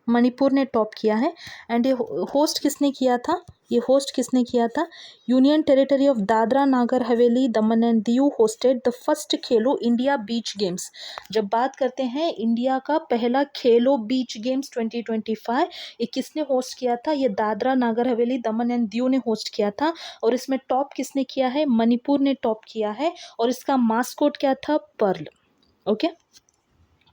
मणिपुर ने टॉप किया है। एंड ये होस्ट किसने किया था, union territory of Dadra Nagar Haveli Daman and Diu hosted the first Khelo India beach games. जब बात करते हैं इंडिया का पहला खेलो बीच गेम्स 2025, ये किसने होस्ट किया था, ये दादरा नागर हवेली दमन एंड दीव ने होस्ट किया था, और इसमें टॉप किसने किया है, मणिपुर ने टॉप किया है, और इसका मास्कोट क्या था, पर्ल, ओके।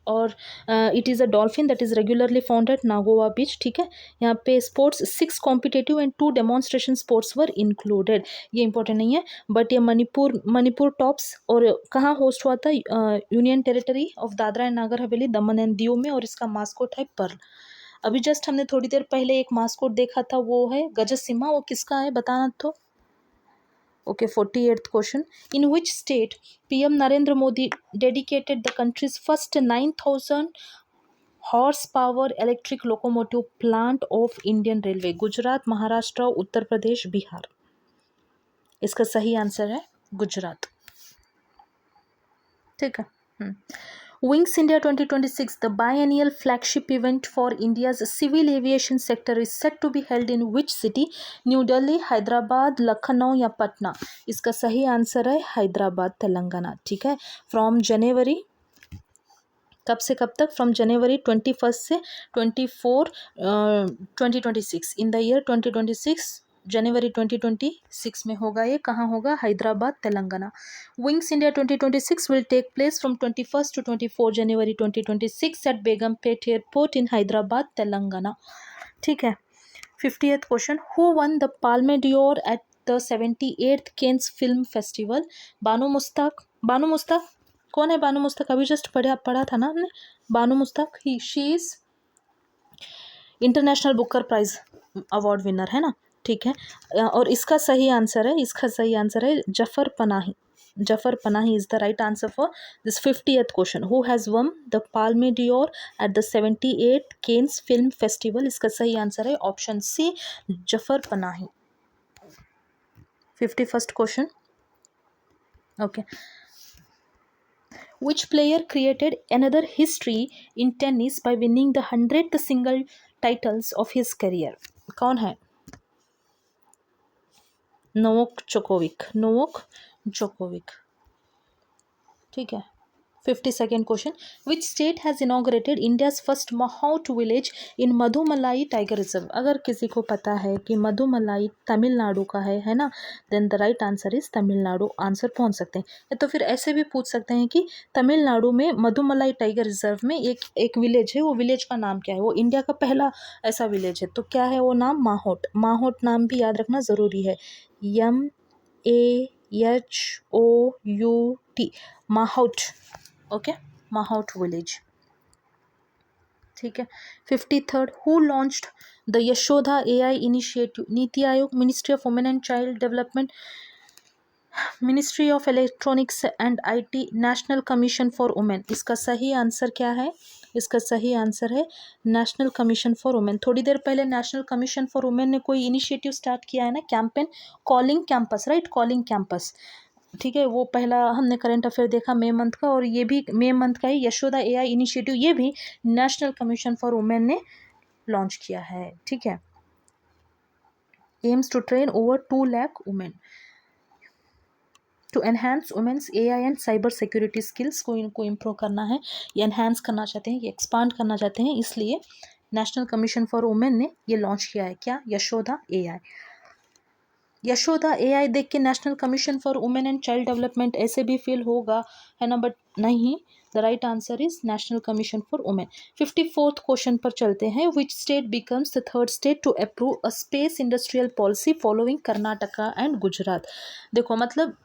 और it is a dolphin that is regularly found at Nagoa beach, ठीक है। यहाँ पे sports 6 competitive and 2 demonstration sports were included, ये इंपॉर्टेंट नहीं है, बट ये मणिपुर टॉप्स, और कहाँ होस्ट हुआ था, union territory of Dadra and Nagar Haveli Daman and Diu में, और इसका मास्कोट है पर्ल। अभी जस्ट हमने थोड़ी देर पहले एक मास्कोट देखा था, वो है गजसिम्हा, वो किसका है बताना तो, okay। 48th question, in which state PM Narendra Modi dedicated the country's first 9,000 horsepower electric locomotive plant of Indian Railway, Gujarat, Maharashtra, उत्तर प्रदेश, बिहार, इसका सही आंसर है गुजरात, ठीक है। Wings India 2026, the biennial flagship event for India's civil aviation sector, is set to be held in which city? New Delhi, Hyderabad, Lucknow या पटना, इसका सही answer है हैदराबाद, तेलंगाना, ठीक है। फ्रॉम जनवरी, कब से कब तक, फ्रॉम जनवरी 21 से 24 2026, इन द ईयर 2026, जनवरी 2026 में होगा ये, कहाँ होगा, Hyderabad, Telangana. Wings India 2026 will take place from 21 to 24 January 2026 at Begumpet airport in Hyderabad, Telangana, ठीक है। 50th question, who won the Palme d'Or at the 78th Cannes film festival, Banu Mushtaq, कौन है बानो मुस्ताक, अभी जस्ट पढ़ा था ना हमने, Banu Mushtaq, she is international Booker prize award winner, है ना, ठीक है। और इसका सही आंसर है Jafar Panahi is the right answer for this 50th question, who has won the Palme d'Or at the 78th Cannes film festival, इसका सही आंसर है option C, Jafar Panahi. 51st question, okay. Which player created another history in tennis by winning the 100th single titles of his career? कौन है? Novak Djokovic, ठीक है। 52nd question, which state has inaugurated India's first mahout village in Mudumalai tiger reserve? अगर किसी को पता है कि मधुमलाई तमिलनाडु का है ना, then the right answer is Tamil Nadu, answer पहुंच सकते हैं। या तो फिर ऐसे भी पूछ सकते हैं कि तमिलनाडु में मधुमलाई टाइगर रिजर्व में एक विलेज है, वो विलेज का नाम क्या है, वो इंडिया का पहला ऐसा विलेज है, तो क्या है वो नाम, माहौट नाम भी याद रखना ज़रूरी है, MAHOUT, माहौट, ओके, माहौट विलेज, ठीक है। 53rd, who launched the Yashoda AI initiative, NITI Aayog, ministry of women and Child development, ministry of electronics and IT, national commission for women. इसका सही आंसर क्या है? इसका सही आंसर है नेशनल कमीशन फॉर वुमेन। थोड़ी देर पहले नेशनल कमीशन फॉर वुमेन ने कोई इनिशिएटिव स्टार्ट किया है ना, campaign calling campus, right, calling campus, ठीक है। वो पहला हमने करंट अफेयर देखा मई मंथ का, और ये भी मई मंथ का ही यशोदा AI इनिशिएटिव, ये भी नेशनल कमीशन फॉर वुमेन ने लॉन्च किया है, ठीक है। Aims to train over 2 lakh women to enhance women's AI and cyber security skills, को इनको इम्प्रूव करना है, ये एनहांस करना चाहते हैं, ये एक्सपांड करना चाहते हैं, इसलिए नेशनल कमीशन फॉर वुमेन ने ये लॉन्च किया है। क्या? यशोदा AI। यशोदा AI देख के National commission for Women and Child Development ऐसे भी फील होगा, है ना, बट नहीं, the right answer is national commission for Women. 54th question पर चलते हैं। Which state becomes the third state to approve a space industrial policy following Karnataka and Gujarat? देखो मतलब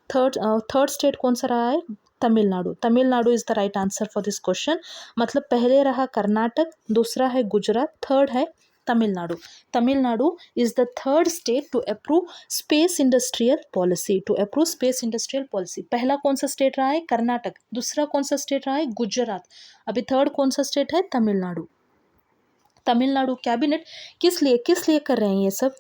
थर्ड स्टेट कौन सा रहा है? Tamil Nadu. Tamil Nadu is the right answer for this question. मतलब पहले रहा कर्नाटक, दूसरा है गुजरात, थर्ड है Tamil Nadu. Tamil Nadu is the third state to approve space industrial policy, to approve space industrial policy. पहला कौन सा स्टेट रहा है? कर्नाटक। दूसरा कौन सा स्टेट रहा है? गुजरात। अभी थर्ड कौन सा स्टेट है? तमिलनाडु। तमिलनाडु कैबिनेट किस लिए कर रहे हैं ये सब?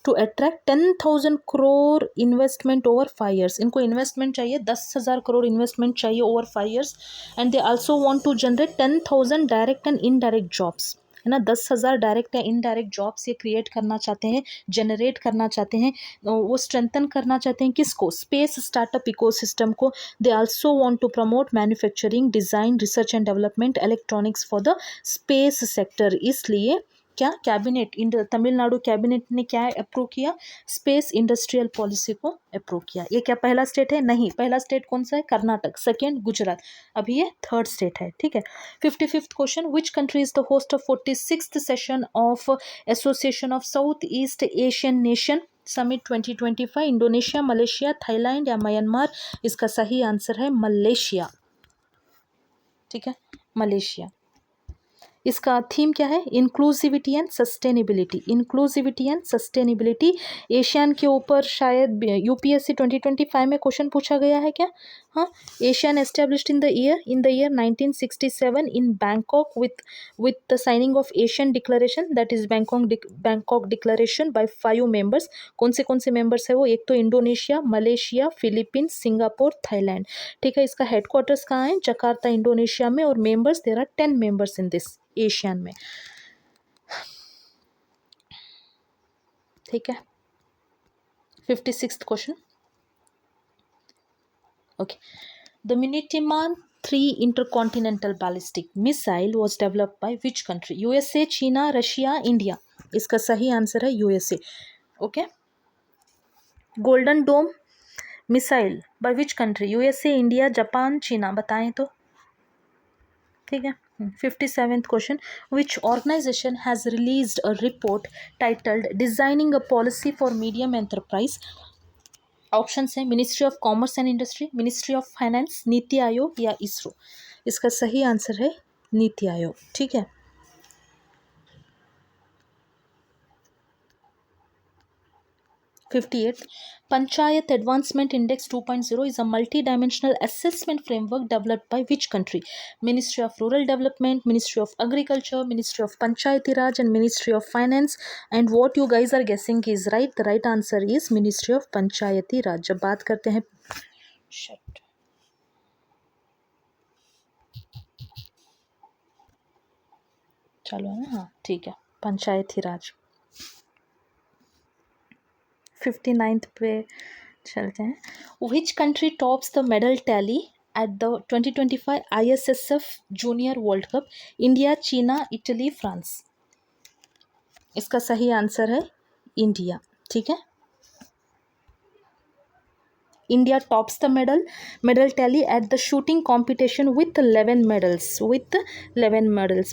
To attract 10,000 crore investment over 5 years। इनको इन्वेस्टमेंट चाहिए, 10,000 करोड़ इन्वेस्टमेंट चाहिए over 5 years, and they also want to generate 10,000 direct and indirect jobs, है ना। 10,000 डायरेक्ट या इनडायरेक्ट जॉब्स ये क्रिएट करना चाहते हैं, जनरेट करना चाहते हैं, वो स्ट्रेंथन करना चाहते हैं किसको? स्पेस स्टार्टअप इकोसिस्टम को। They also want to promote manufacturing, design, research and development, electronics for the space sector. इसलिए क्या कैबिनेट, तमिलनाडु कैबिनेट ने क्या अप्रूव किया? स्पेस इंडस्ट्रियल पॉलिसी को अप्रूव किया। ये क्या पहला स्टेट है? नहीं, पहला स्टेट कौन सा है? कर्नाटक। सेकेंड गुजरात। अभी ये थर्ड स्टेट है, ठीक है। 55th question, which country is the host of 46th session of association of south east Asian nation summit 2025? Indonesia, Malaysia, Thailand या म्यांमार? इसका सही आंसर है मलेशिया, ठीक है, मलेशिया। इसका थीम क्या है? Inclusivity and sustainability. Inclusivity and sustainability Asian के ऊपर शायद UPSC 2025 में क्वेश्चन पूछा गया है क्या? हाँ, Asian established in the year 1967 in Bangkok with the signing of Asian Declaration, that is Bangkok Declaration by 5 members। कौन से मेंबर्स है वो? एक तो Indonesia, Malaysia, Philippines, Singapore, Thailand, ठीक है। इसका हेडक्वार्टर्स कहाँ है? जकार्ता, इंडोनेशिया में, और members there are 10 members in this Asian में, ठीक है। 56th question, okay. The minuteman 3 intercontinental ballistic missile was developed by which country? USA, China, Russia, India? इसका सही आंसर है USA, okay. Golden dome missile by which country? USA, India, Japan, China? बताएं तो, ठीक है। 57th question, which organisation has released a report titled designing a policy for medium enterprise? Option है ministry of commerce and industry, ministry of finance, नीति आयोग या इसरो? इसका सही answer है नीति आयोग, ठीक है। 58th, Panchayat Advancement Index 2.0 is a multi-dimensional assessment framework developed by which country? Ministry of Rural Development, Ministry of Agriculture, Ministry of Panchayati Raj and Ministry of Finance, and what you guys are guessing is right. The right answer is Ministry of Panchayati Raj। जब बात करते हैं चलो है ना, हाँ ठीक है, पंचायती राज। 59th पे चलते हैं। Which country tops the medal tally at the 2025 ISSF junior world cup? India, चीना, इटली, फ्रांस? इसका सही आंसर है इंडिया, ठीक है। India tops the medal tally at the shooting competition with 11 medals.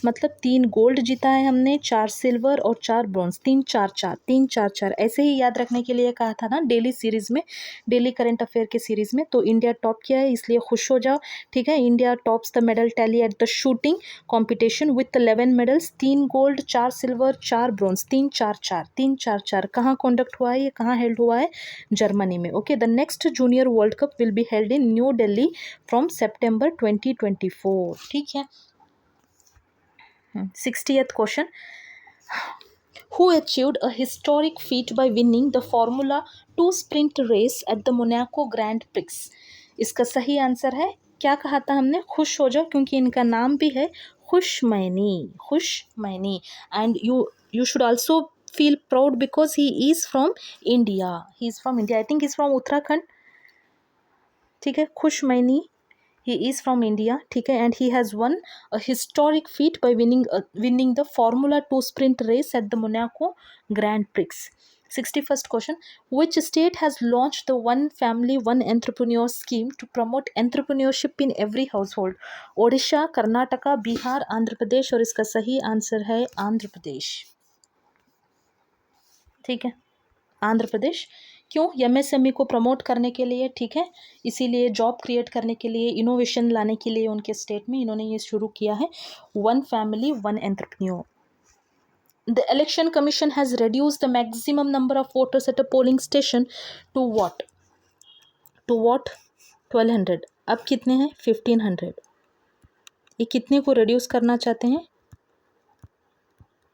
मतलब 3 गोल्ड जीता है हमने, 4 सिल्वर और 4 ब्रॉन्ज, 3-4-4 ऐसे ही याद रखने के लिए कहा था ना डेली सीरीज में, डेली करंट अफेयर के सीरीज में। तो इंडिया टॉप किया है इसलिए खुश हो जाओ, ठीक है। India tops the medal tally at the shooting competition with 11 medals, 3 gold, 4 silver, 4 bronze, 3-4-4 कहाँ कॉन्डक्ट हुआ है, ये कहाँ हेल्ड हुआ है, जर्मनी में। Okay, the next junior world cup will be held in new Delhi from September 2024, ठीक है। 60th question, who achieved a historic feat by winning the Formula 2 sprint race at the Monaco Grand Prix? इसका सही answer है, क्या कहा था हमने, खुश हो जाओ, क्योंकि इनका नाम भी है खुशमैनी and you should also feel proud because he is from India. I think he's from Uttarakhand, ठीक है। खुशमैनी, he is from India, ठीक है, and he has won a historic feat by winning the Formula 2 sprint race at the Monaco Grand Prix. 61st question, which state has launched the One Family One Entrepreneur scheme to promote entrepreneurship in every household? Odisha, Karnataka, Bihar, Andhra Pradesh, और इसका सही answer है आंध्र प्रदेश, ठीक है। आंध्र प्रदेश, क्यों, MSME को promote करने के लिए, ठीक है, इसीलिए जॉब क्रिएट करने के लिए, इनोवेशन लाने के लिए उनके स्टेट में इन्होंने ये शुरू किया है, one family one entrepreneur. The election commission has reduced the maximum number of voters at a polling station to what 1200, अब कितने हैं, 1500। ये कितने को रिड्यूस करना चाहते हैं,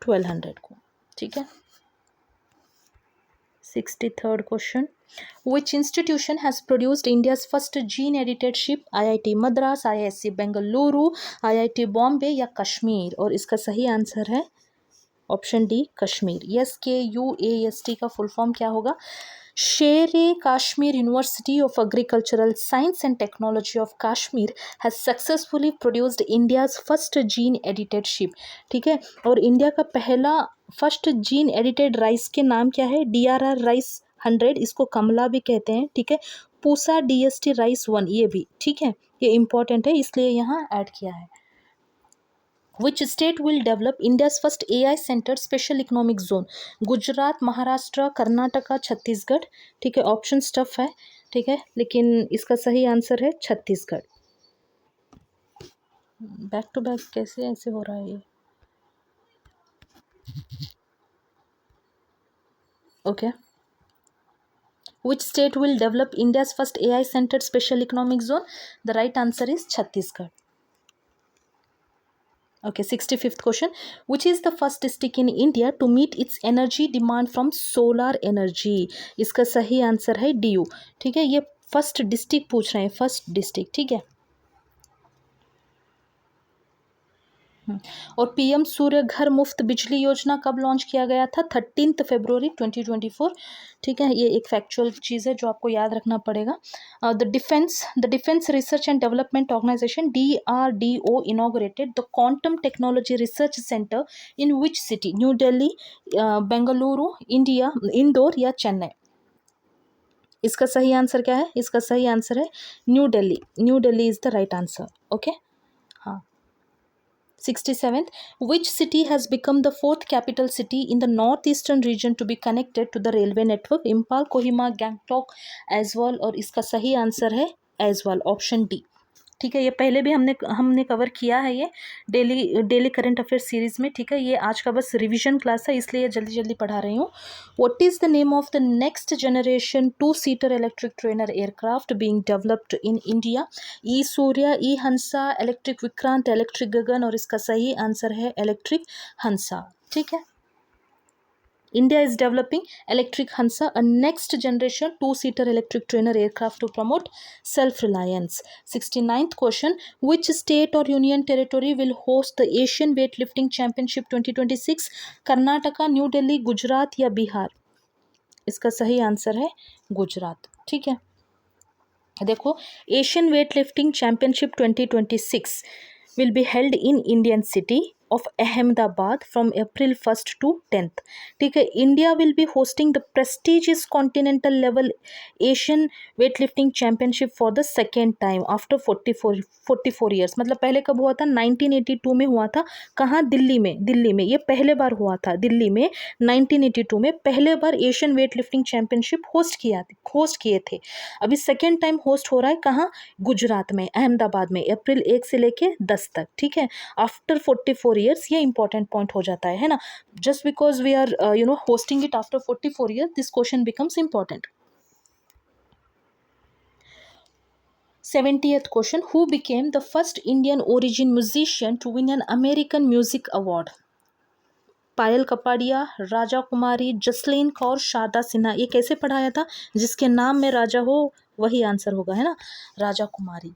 1200 को, ठीक है। 63rd question, which institution has produced India's first gene edited ship? IIT Madras, IISc Bengaluru, IIT Bombay या कश्मीर, और इसका सही आंसर है ऑप्शन डी, कश्मीर। SKUAST का फुल फॉर्म क्या होगा, Sher-e-Kashmir University of Agricultural Science and Technology of Kashmir has successfully produced India's first gene edited sheep, ठीक है। और इंडिया का पहला फर्स्ट जीन एडिटेड राइस के नाम क्या है, DRR राइस 100, इसको कमला भी कहते हैं, ठीक है। पूसा DST राइस 1, ये भी, ठीक है, ये इंपॉर्टेंट है इसलिए यहाँ ऐड किया है। Which state will develop India's first AI Center Special Economic Zone? Gujarat, Maharashtra, Karnataka, Chhattisgarh, ठीक है। ऑप्शन टफ है, ठीक है, लेकिन इसका सही आंसर है छत्तीसगढ़। बैक टू बैक कैसे ऐसे हो रहा है ये, okay. Which state will develop India's first AI Center Special Economic Zone? The right answer is Chhattisgarh. Okay, 65th question, which is the first district in India to meet its energy demand from solar energy? इसका सही answer है DU, ठीक है। ये first district पूछ रहे हैं, first district, ठीक है। और पीएम सूर्य घर मुफ्त बिजली योजना कब लॉन्च किया गया था, 13 फरवरी 2024, ठीक है। ये एक फैक्चुअल चीज़ है जो आपको याद रखना पड़ेगा। The defence research and development organisation DRDO inaugurated the quantum technology research centre in which city? New Delhi, Bengaluru, Indore या चेन्नई? इसका सही आंसर क्या है, इसका सही आंसर है new Delhi is the right answer, okay. हाँ, 67th, which city has become the fourth capital city in the northeastern region to be connected to the railway network? Impal, Kohima, Gangtok, Aizawl, और इसका सही answer है Aizawl, option D, ठीक है। ये पहले भी हमने कवर किया है, ये डेली करंट अफेयर सीरीज में, ठीक है। ये आज का बस रिवीजन क्लास है इसलिए जल्दी पढ़ा रही हूँ। What is the name of the next generation two seater electric trainer aircraft being developed in India? E Surya, E Hansa, electric Vikrant, electric Gagan, और इसका सही आंसर है इलेक्ट्रिक हंसा, ठीक है। India is developing Electric Hansa, a next generation 2-seater electric trainer aircraft to promote self-reliance. 69th question, which state or union territory will host the Asian Weightlifting Championship 2026? Karnataka, new Delhi, Gujarat या बिहार? इसका सही answer है गुजरात, ठीक है। देखो, Asian weight lifting championship 2026 will be held in Indian city, of Ahmedabad from April 1st to 10th. ठीक है, India will be hosting the prestigious continental level Asian weightlifting championship for the second time after 44 years. मतलब पहले कब हुआ था? 1982 में हुआ था. कहाँ? दिल्ली में ये पहले बार हुआ था. दिल्ली में 1982 में पहले बार Asian weight lifting championship host किए थे. अभी सेकेंड टाइम होस्ट हो रहा है. कहाँ? गुजरात में, अहमदाबाद में, अप्रैल 1 से लेके 10 तक. ठीक है, आफ्टर 44 ईयर्स. ये इंपॉर्टेंट पॉइंट हो जाता है ना. Just because we are hosting it after 44 years, this question becomes important. 70th question. Who became the first Indian origin musician to win an American Music Award? पायल कपाड़िया, राजा कुमारी, जसलीन कौर, शारदा सिन्हा. ये कैसे पढ़ाया था? जिसके नाम में राजा हो वही आंसर होगा, है ना, राजा कुमारी.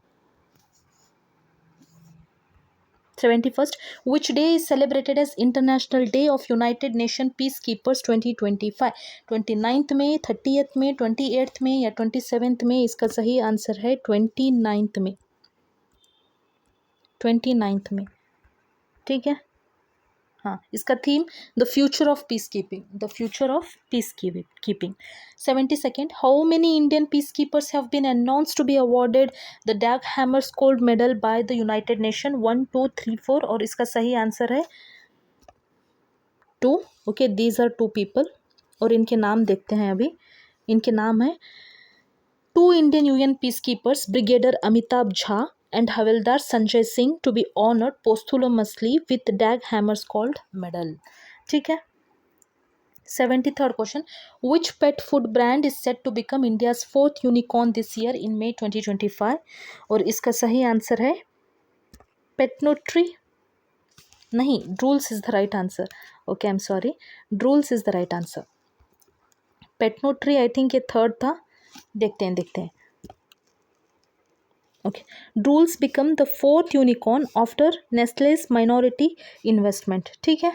71st. Which day is celebrated as International Day of United Nations Peacekeepers 2025? 29th में, 30th में, 28th में या 27th में? इसका सही आंसर है 29th में. 29th में. ठीक है, हाँ, इसका theme the future of peacekeeping. The future of peacekeeping. 72nd. How many Indian peacekeepers have been announced to be awarded the Dag Hammarskjold medal by the United Nation? 1, 2, 3, 4. और इसका सही answer है 2. Okay, these are 2 people और इनके नाम देखते हैं अभी. इनके नाम है 2 Indian UN peace keepers, brigadier Amitabh Jha and Havildar Sanjay Singh to be honored posthumously with Dag Hammarskjöld medal. ठीक है. 73rd question. Which pet food brand is set to become India's 4th unicorn this year in May 2025? और इसका सही answer है Petnutri. नहीं, Drools is the right answer. Okay, I'm sorry. Drools is the right answer. Petnutri I think ये third था. देखते हैं. Okay, Drools become the 4th unicorn after Nestle's minority investment. ठीक है.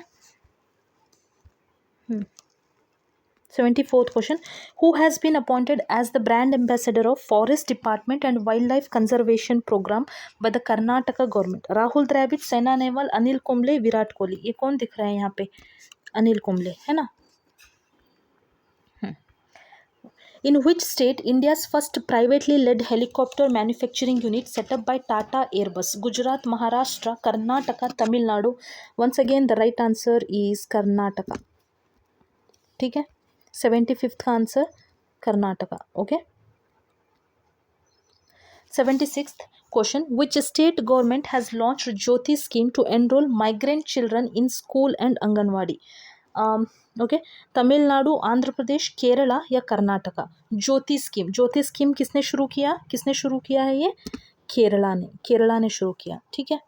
74th question. Who has been appointed as the brand ambassador of Forest Department and Wildlife Conservation Program by the Karnataka government? Rahul Dravid, Saina Nehwal, Anil Kumble, Virat Kohli. ये कौन दिख रहा है यहाँ पे? अनिल कुंबले, है ना. In which state India's first privately led helicopter manufacturing unit set up by Tata Airbus? Gujarat, Maharashtra, Karnataka, Tamil Nadu. Once again the right answer is Karnataka. ठीक है, 75th का answer Karnataka. Okay. 76th question. Which state government has launched Jyoti scheme to enroll migrant children in school and Anganwadi? Okay, Tamil Nadu, Andhra Pradesh, Kerala या कर्नाटका? ज्योति scheme किसने शुरू किया है? ये केरला ने शुरू किया. ठीक है.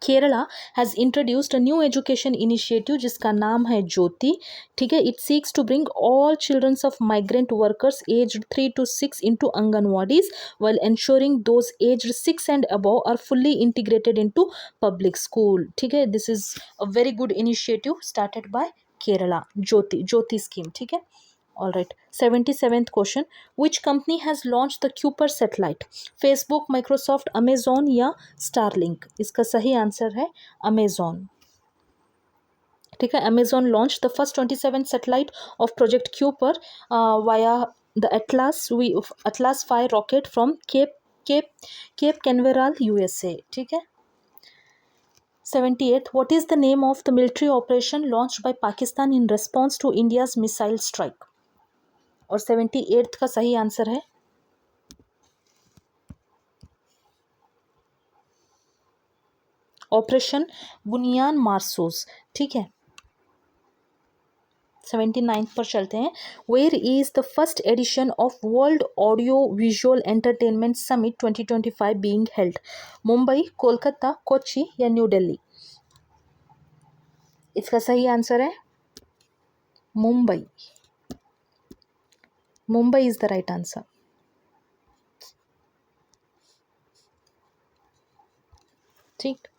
Kerala has introduced a new education initiative जिसका नाम है ज्योति. ठीक है. It seeks to bring all childrens of migrant workers aged 3 to 6 into anganwadis while ensuring those aged 6 and above are fully integrated into public school. ठीक है. This is a very good initiative started by Kerala. Jyoti scheme. ठीक है. All right. 77th question. Which company has launched the Kuiper satellite? Facebook, Microsoft, Amazon या Starlink? इसका सही answer है Amazon. ठीक है. Amazon launched the first 27 satellite of Project Kuiper via the Atlas V rocket from Cape Canaveral, USA. ठीक है. 78th. What is the name of the military operation launched by Pakistan in response to India's missile strike? और 78th का सही answer है operation बुनियान मार्सूस. ठीक है. 79th पर चलते हैं. Where is the first edition of World Audio Visual Entertainment Summit 2025 being held? Mumbai, Kolkata, Kochi या न्यू दिल्ली? इसका सही आंसर है Mumbai. Mumbai is the right answer. ठीक.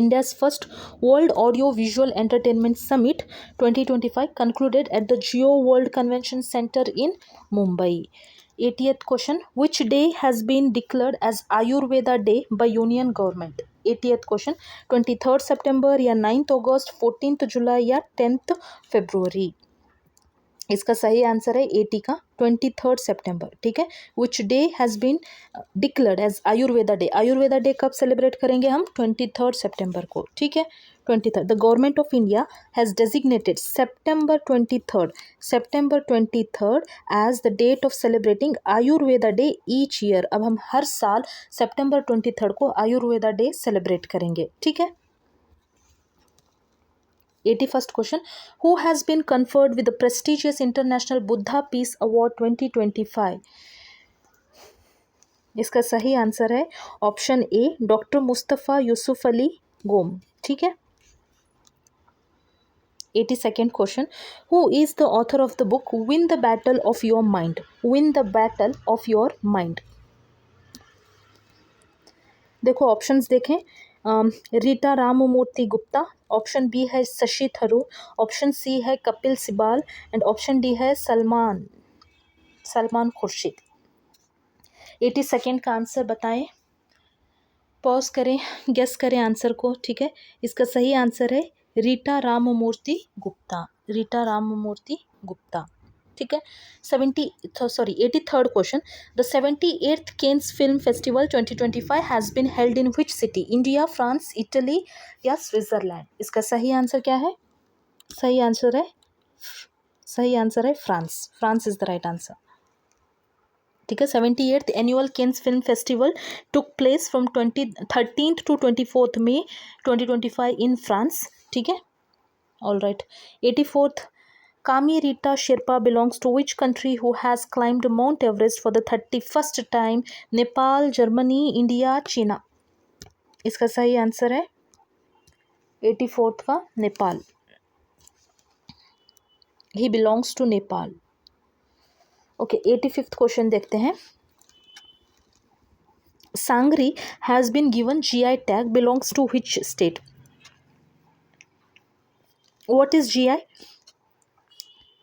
India's first World Audio Visual Entertainment Summit 2025 concluded at the Geo World Convention Center in Mumbai. 80th question. Which day has been declared as Ayurveda Day by Union Government? 80th question 23 सितंबर या 9 अगस्त, 14 जुलाई या 10 फरवरी। इसका सही answer है 80 का 23 सितंबर। ठीक है। Which day has been declared as Ayurveda day. Ayurveda day कब सेलिब्रेट करेंगे हम? 23 सितंबर को। ठीक है। 23 the government of India has designated September 23 as the date of celebrating Ayurveda day each year. अब हम हर साल September 23 को आयुर्वेदा डे सेलिब्रेट करेंगे। ठीक है। 81st question, who has been conferred with the prestigious International Buddha Peace Award 2025? इसका सही answer है option A doctor Mustafa Yusuf Ali गोम। ठीक है। 82nd question, who is the author of the book Win the Battle of Your Mind? Win the Battle of Your Mind. देखो options देखें, Rita Ramamurthy Gupta, option B है Shashi Tharoor, option C है कपिल सिबाल एंड ऑप्शन डी है Salman Khurshid. 82nd का answer बताएं, pause करें, guess करें answer को। ठीक है। इसका सही आंसर है रीटा राममूर्ति गुप्ता। रीटा राममूर्ति गुप्ता। ठीक है। 83rd question, the 78th Cannes film festival 2025 has been held in which city? India, France, Italy या स्विट्जरलैंड? इसका सही आंसर क्या है? सही आंसर है France. France is the right answer. ठीक है। 78th annual Cannes film festival took place from 13th to 24th May 2025 in France. ठीक है। All right. 84th, Kami Rita Sherpa belongs to which country who has climbed Mount Everest for the 31st time? Nepal, Germany, India, चीना? इसका सही answer है 84th का Nepal. He belongs to Nepal. Okay. 85th question देखते हैं, Sangri has been given GI tag belongs to which state? What is GI?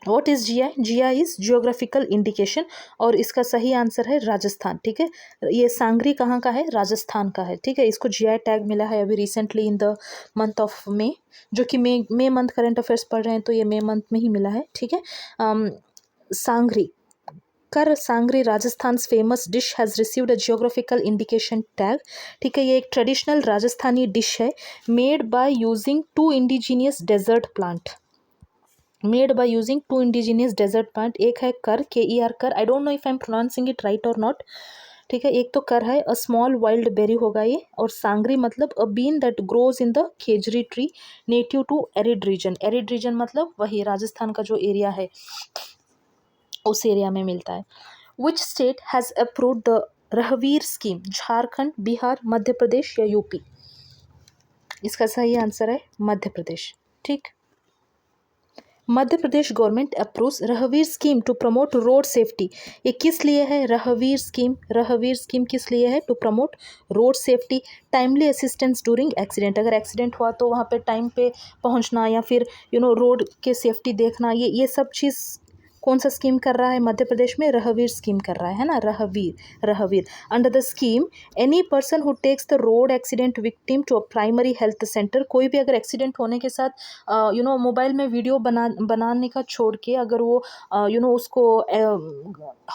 What is GI? GI is geographical indication और इसका सही आंसर है राजस्थान। ठीक है। ये सांगरी कहाँ का है? राजस्थान का है। ठीक है। इसको GI टैग मिला है अभी recently in the month of May, जो कि मे मंथ करंट अफेयर्स पढ़ रहे हैं तो ये मे मंथ में ही मिला है। ठीक है। Sangri Rajasthan famous dish has received a geographical indication tag. ठीक है। ये एक ट्रेडिशनल राजस्थानी डिश है made by using two indigenous desert plant. Made by using two indigenous desert plant. एक है ker, KER ker, I don't know if I am pronouncing it right और नॉट। ठीक है। एक तो कर है, अ स्मॉल वाइल्ड बेरी होगा ये, और सांगरी मतलब a bean that grows in the khejri tree native to arid region. Arid region मतलब वही राजस्थान का जो एरिया है उस एरिया में मिलता है। Which state has approved the Rahveer scheme? Jharkhand, Bihar, Madhya Pradesh या यूपी? इसका सही आंसर है मध्य प्रदेश। ठीक। Madhya Pradesh government approves Rahveer scheme to promote road safety. ये किस लिए है रहवीर स्कीम? रहवीर स्कीम किस लिए है? To promote road safety, timely assistance during accident. अगर एक्सीडेंट हुआ तो वहाँ पे टाइम पे पहुँचना या फिर रोड के सेफ्टी देखना, ये सब चीज़ कौन सा स्कीम कर रहा है मध्य प्रदेश में? रहवीर स्कीम कर रहा है ना, Rahveer. Under the scheme any person who takes the road accident victim to a primary health centre. कोई भी अगर एक्सीडेंट होने के साथ मोबाइल में वीडियो बनाने का छोड़ के अगर वो उसको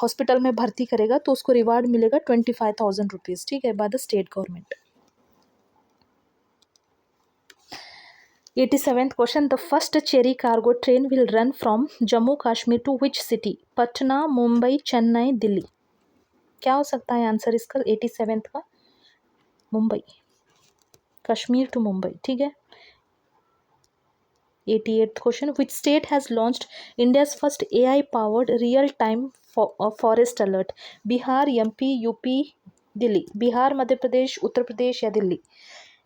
हॉस्पिटल में भर्ती करेगा तो उसको रिवार्ड मिलेगा 25,000 रुपीज़। ठीक है। By the state government. 87th question, the first cherry cargo train will run from Jammu Kashmir to which city? Patna, Mumbai, Chennai, Delhi? क्या हो सकता है आंसर इसका 87th का? मुंबई। कश्मीर टू मुंबई। ठीक है। 88th question, which state has launched India's first AI powered real time forest alert? Bihar, MP, UP, Delhi? Bihar, Madhya Pradesh, Uttar Pradesh या Delhi?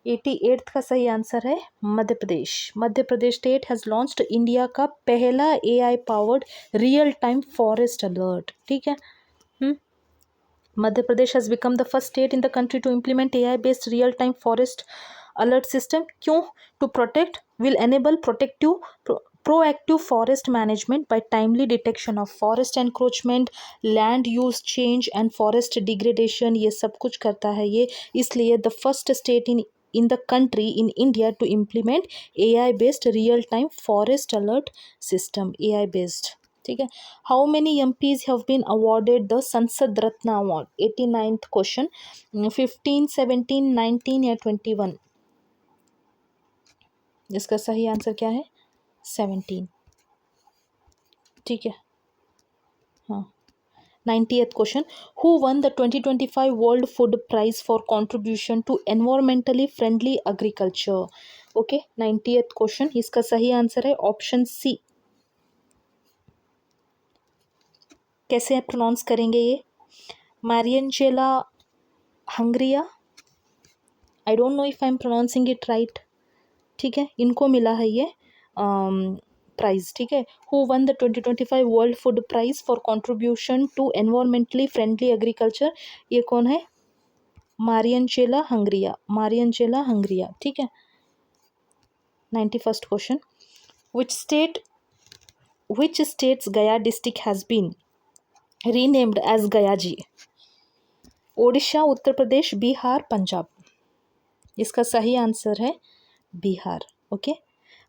88th का सही आंसर है Madhya Pradesh. Madhya Pradesh state has launched India का पहला AI powered real time forest alert. ठीक है। Madhya Pradesh has become the first state in the country to implement AI based real time forest alert system. क्यों? To protect will enable proactive forest management by timely detection of forest encroachment, land use change and forest degradation। ये सब कुछ करता है ये, इसलिए the first state in in the country in India to implement AI based real time forest alert system, AI based. ठीक है. How many MPs have been awarded the Sansad Ratna Award? 89th question. 15, 17, 19 या 21? इसका सही answer क्या है? 17. ठीक है. हाँ. 90th question. Who won the 2025 World Food Prize for contribution to environmentally friendly agriculture? Okay, 90th question. इसका सही आंसर है ऑप्शन सी. कैसे आप प्रोनाउंस करेंगे ये? Mariangela Hungria. I don't know if I am pronouncing it right. ठीक है, इनको मिला है ये प्राइज. ठीक है. Who won the 2025 world food prize for contribution to environmentally friendly agriculture? ये कौन है? मारियंजेला हंगरिया. मारियंजेला हंगरिया. ठीक है. 91st question. which state's Gaya district has been renamed as Gaya ji? Odisha, Uttar Pradesh, Bihar, Punjab. इसका सही आंसर है बिहार. ओके.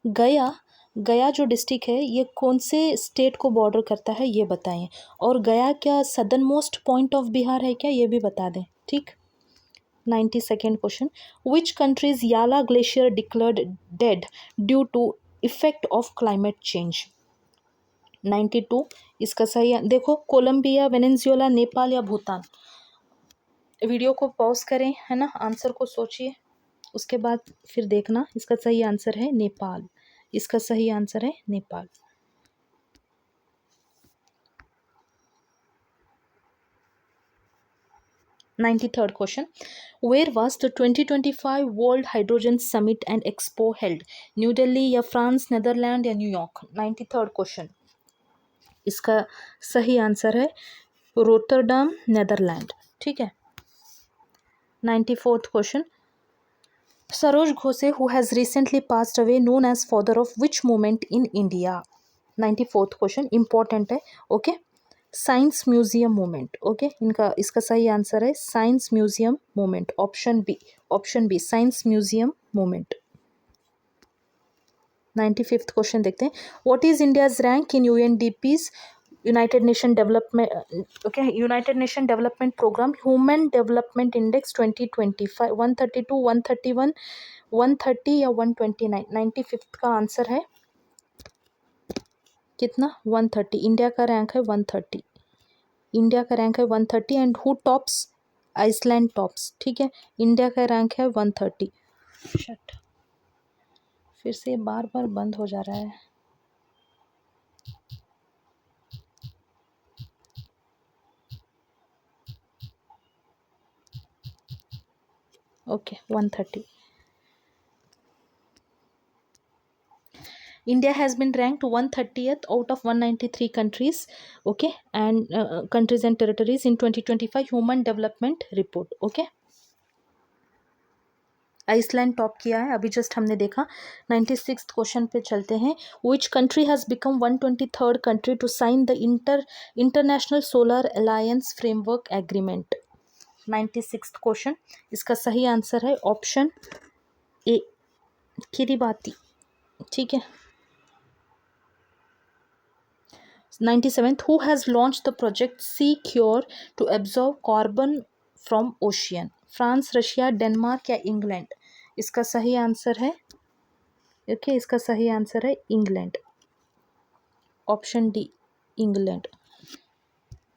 गया जो डिस्ट्रिक्ट है ये कौन से स्टेट को बॉर्डर करता है ये बताएं. और गया क्या southernmost point of Bihar है क्या, ये भी बता दें. ठीक. 92nd question. Which countries Yala glacier declared dead due to effect of climate change? 92. इसका सही देखो, कोलंबिया, वेनेजुएला, नेपाल या भूटान. वीडियो को पॉज करें, है ना, आंसर को सोचिए, उसके बाद फिर देखना. इसका सही आंसर है नेपाल. इसका सही आंसर है Nepal. Third question. Where was the 2025 world hydrogen summit and expo held? New Delhi या फ्रांस, नेदरलैंड या न्यूयॉर्क? 93rd question. इसका सही आंसर है रोटरडम, नेदरलैंड. ठीक है. 94th question. Saroj Ghose who has recently passed away known as father of which movement in India? 94th question important है. Okay. Science museum movement. Okay. इसका सही answer है science museum movement. Option B. Option B science museum movement. 95th question देखते हैं. What is India's rank in UNDP's United Nation development programme human development index 2025? 132, 131, 130 या 129? 95th का answer है कितना? 130. India का रैंक है 130. इंडिया का रैंक है 130 and who tops? Iceland tops. ठीक है. इंडिया का रैंक है 130. शट, फिर से बार बार बंद हो जा रहा है. Okay. 130. India has been ranked 130th out of 193 countries, okay, and countries and territories in 2025 Human Development Report. Okay. Iceland top किया है अभी जस्ट हमने देखा. 96th क्वेश्चन पे चलते हैं. Which country has become 123rd country to sign the International Solar Alliance framework agreement? 96th question. इसका सही आंसर है ऑप्शन ए, किरिबाती. ठीक है. 97th. Who has launched the project Sea Cure to absorb carbon from ocean? France, Russia, Denmark या England? इसका सही answer है okay. इसका सही आंसर है इंग्लैंड. Option D England.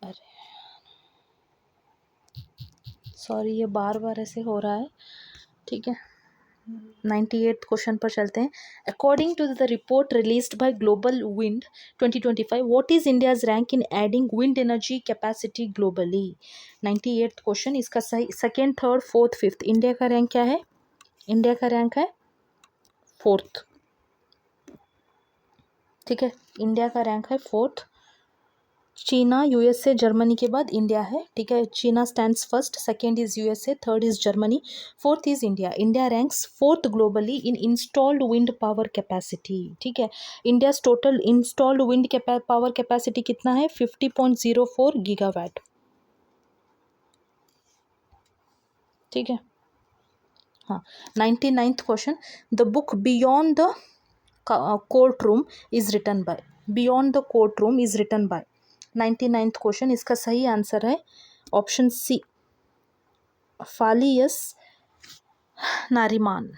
अरे सॉरी, ये बार बार ऐसे हो रहा है. ठीक है. 98th क्वेश्चन पर चलते हैं. According to the report released by Global Wind 2025 what is India's rank in adding wind energy capacity globally? 98th question. इसका सही second, third, fourth, fifth. India का रैंक क्या है? इंडिया का रैंक है फोर्थ. ठीक है. इंडिया का रैंक है फोर्थ. चीना, यूएसए, जर्मनी के बाद इंडिया है. ठीक है. China stands first, second is USA, third is Germany, fourth is India. India ranks fourth globally in installed wind power capacity. ठीक है. India's total installed wind power capacity कितना है? 50.04 गीगावाट. ठीक है. हाँ 99th question, the book beyond the courtroom is written by, beyond the courtroom is written by 99th question, इसका सही answer है ऑप्शन सी, फालियस नारिमान।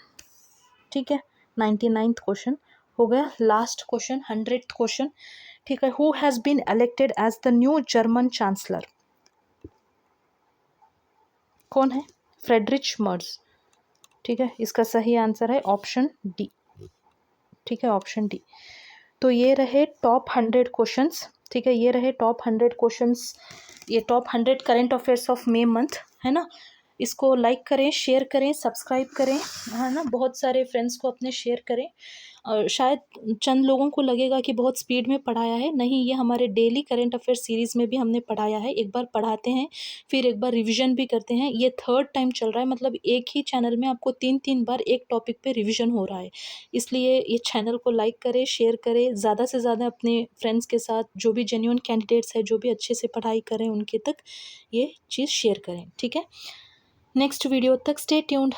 ठीक है 99th क्वेश्चन हो गया। लास्ट क्वेश्चन 100th क्वेश्चन, ठीक है, who has been elected as the new German chancellor, कौन है, फ्रेडरिच मर्ज। ठीक है इसका सही आंसर है ऑप्शन डी। ठीक है ऑप्शन डी। तो ये रहे टॉप 100 क्वेश्चंस। ठीक है ये रहे टॉप 100 क्वेश्चंस, ये top 100 current affairs of May month है ना। इसको लाइक करें, शेयर करें, सब्सक्राइब करें, है ना, बहुत सारे फ्रेंड्स को अपने शेयर करें। और शायद चंद लोगों को लगेगा कि बहुत स्पीड में पढ़ाया है, नहीं, ये हमारे डेली करंट अफेयर सीरीज़ में भी हमने पढ़ाया है। एक बार पढ़ाते हैं फिर एक बार रिवीजन भी करते हैं, ये 3rd टाइम चल रहा है, मतलब एक ही चैनल में आपको 3 बार एक टॉपिक पे रिवीजन हो रहा है। इसलिए ये चैनल को लाइक करें, शेयर करें, ज़्यादा से ज़्यादा अपने फ्रेंड्स के साथ, जो भी जेन्युइन कैंडिडेट्स हैं, जो भी अच्छे से पढ़ाई करें, उनके तक ये चीज़ शेयर करें। ठीक है नेक्स्ट वीडियो तक स्टे ट्यून्ड।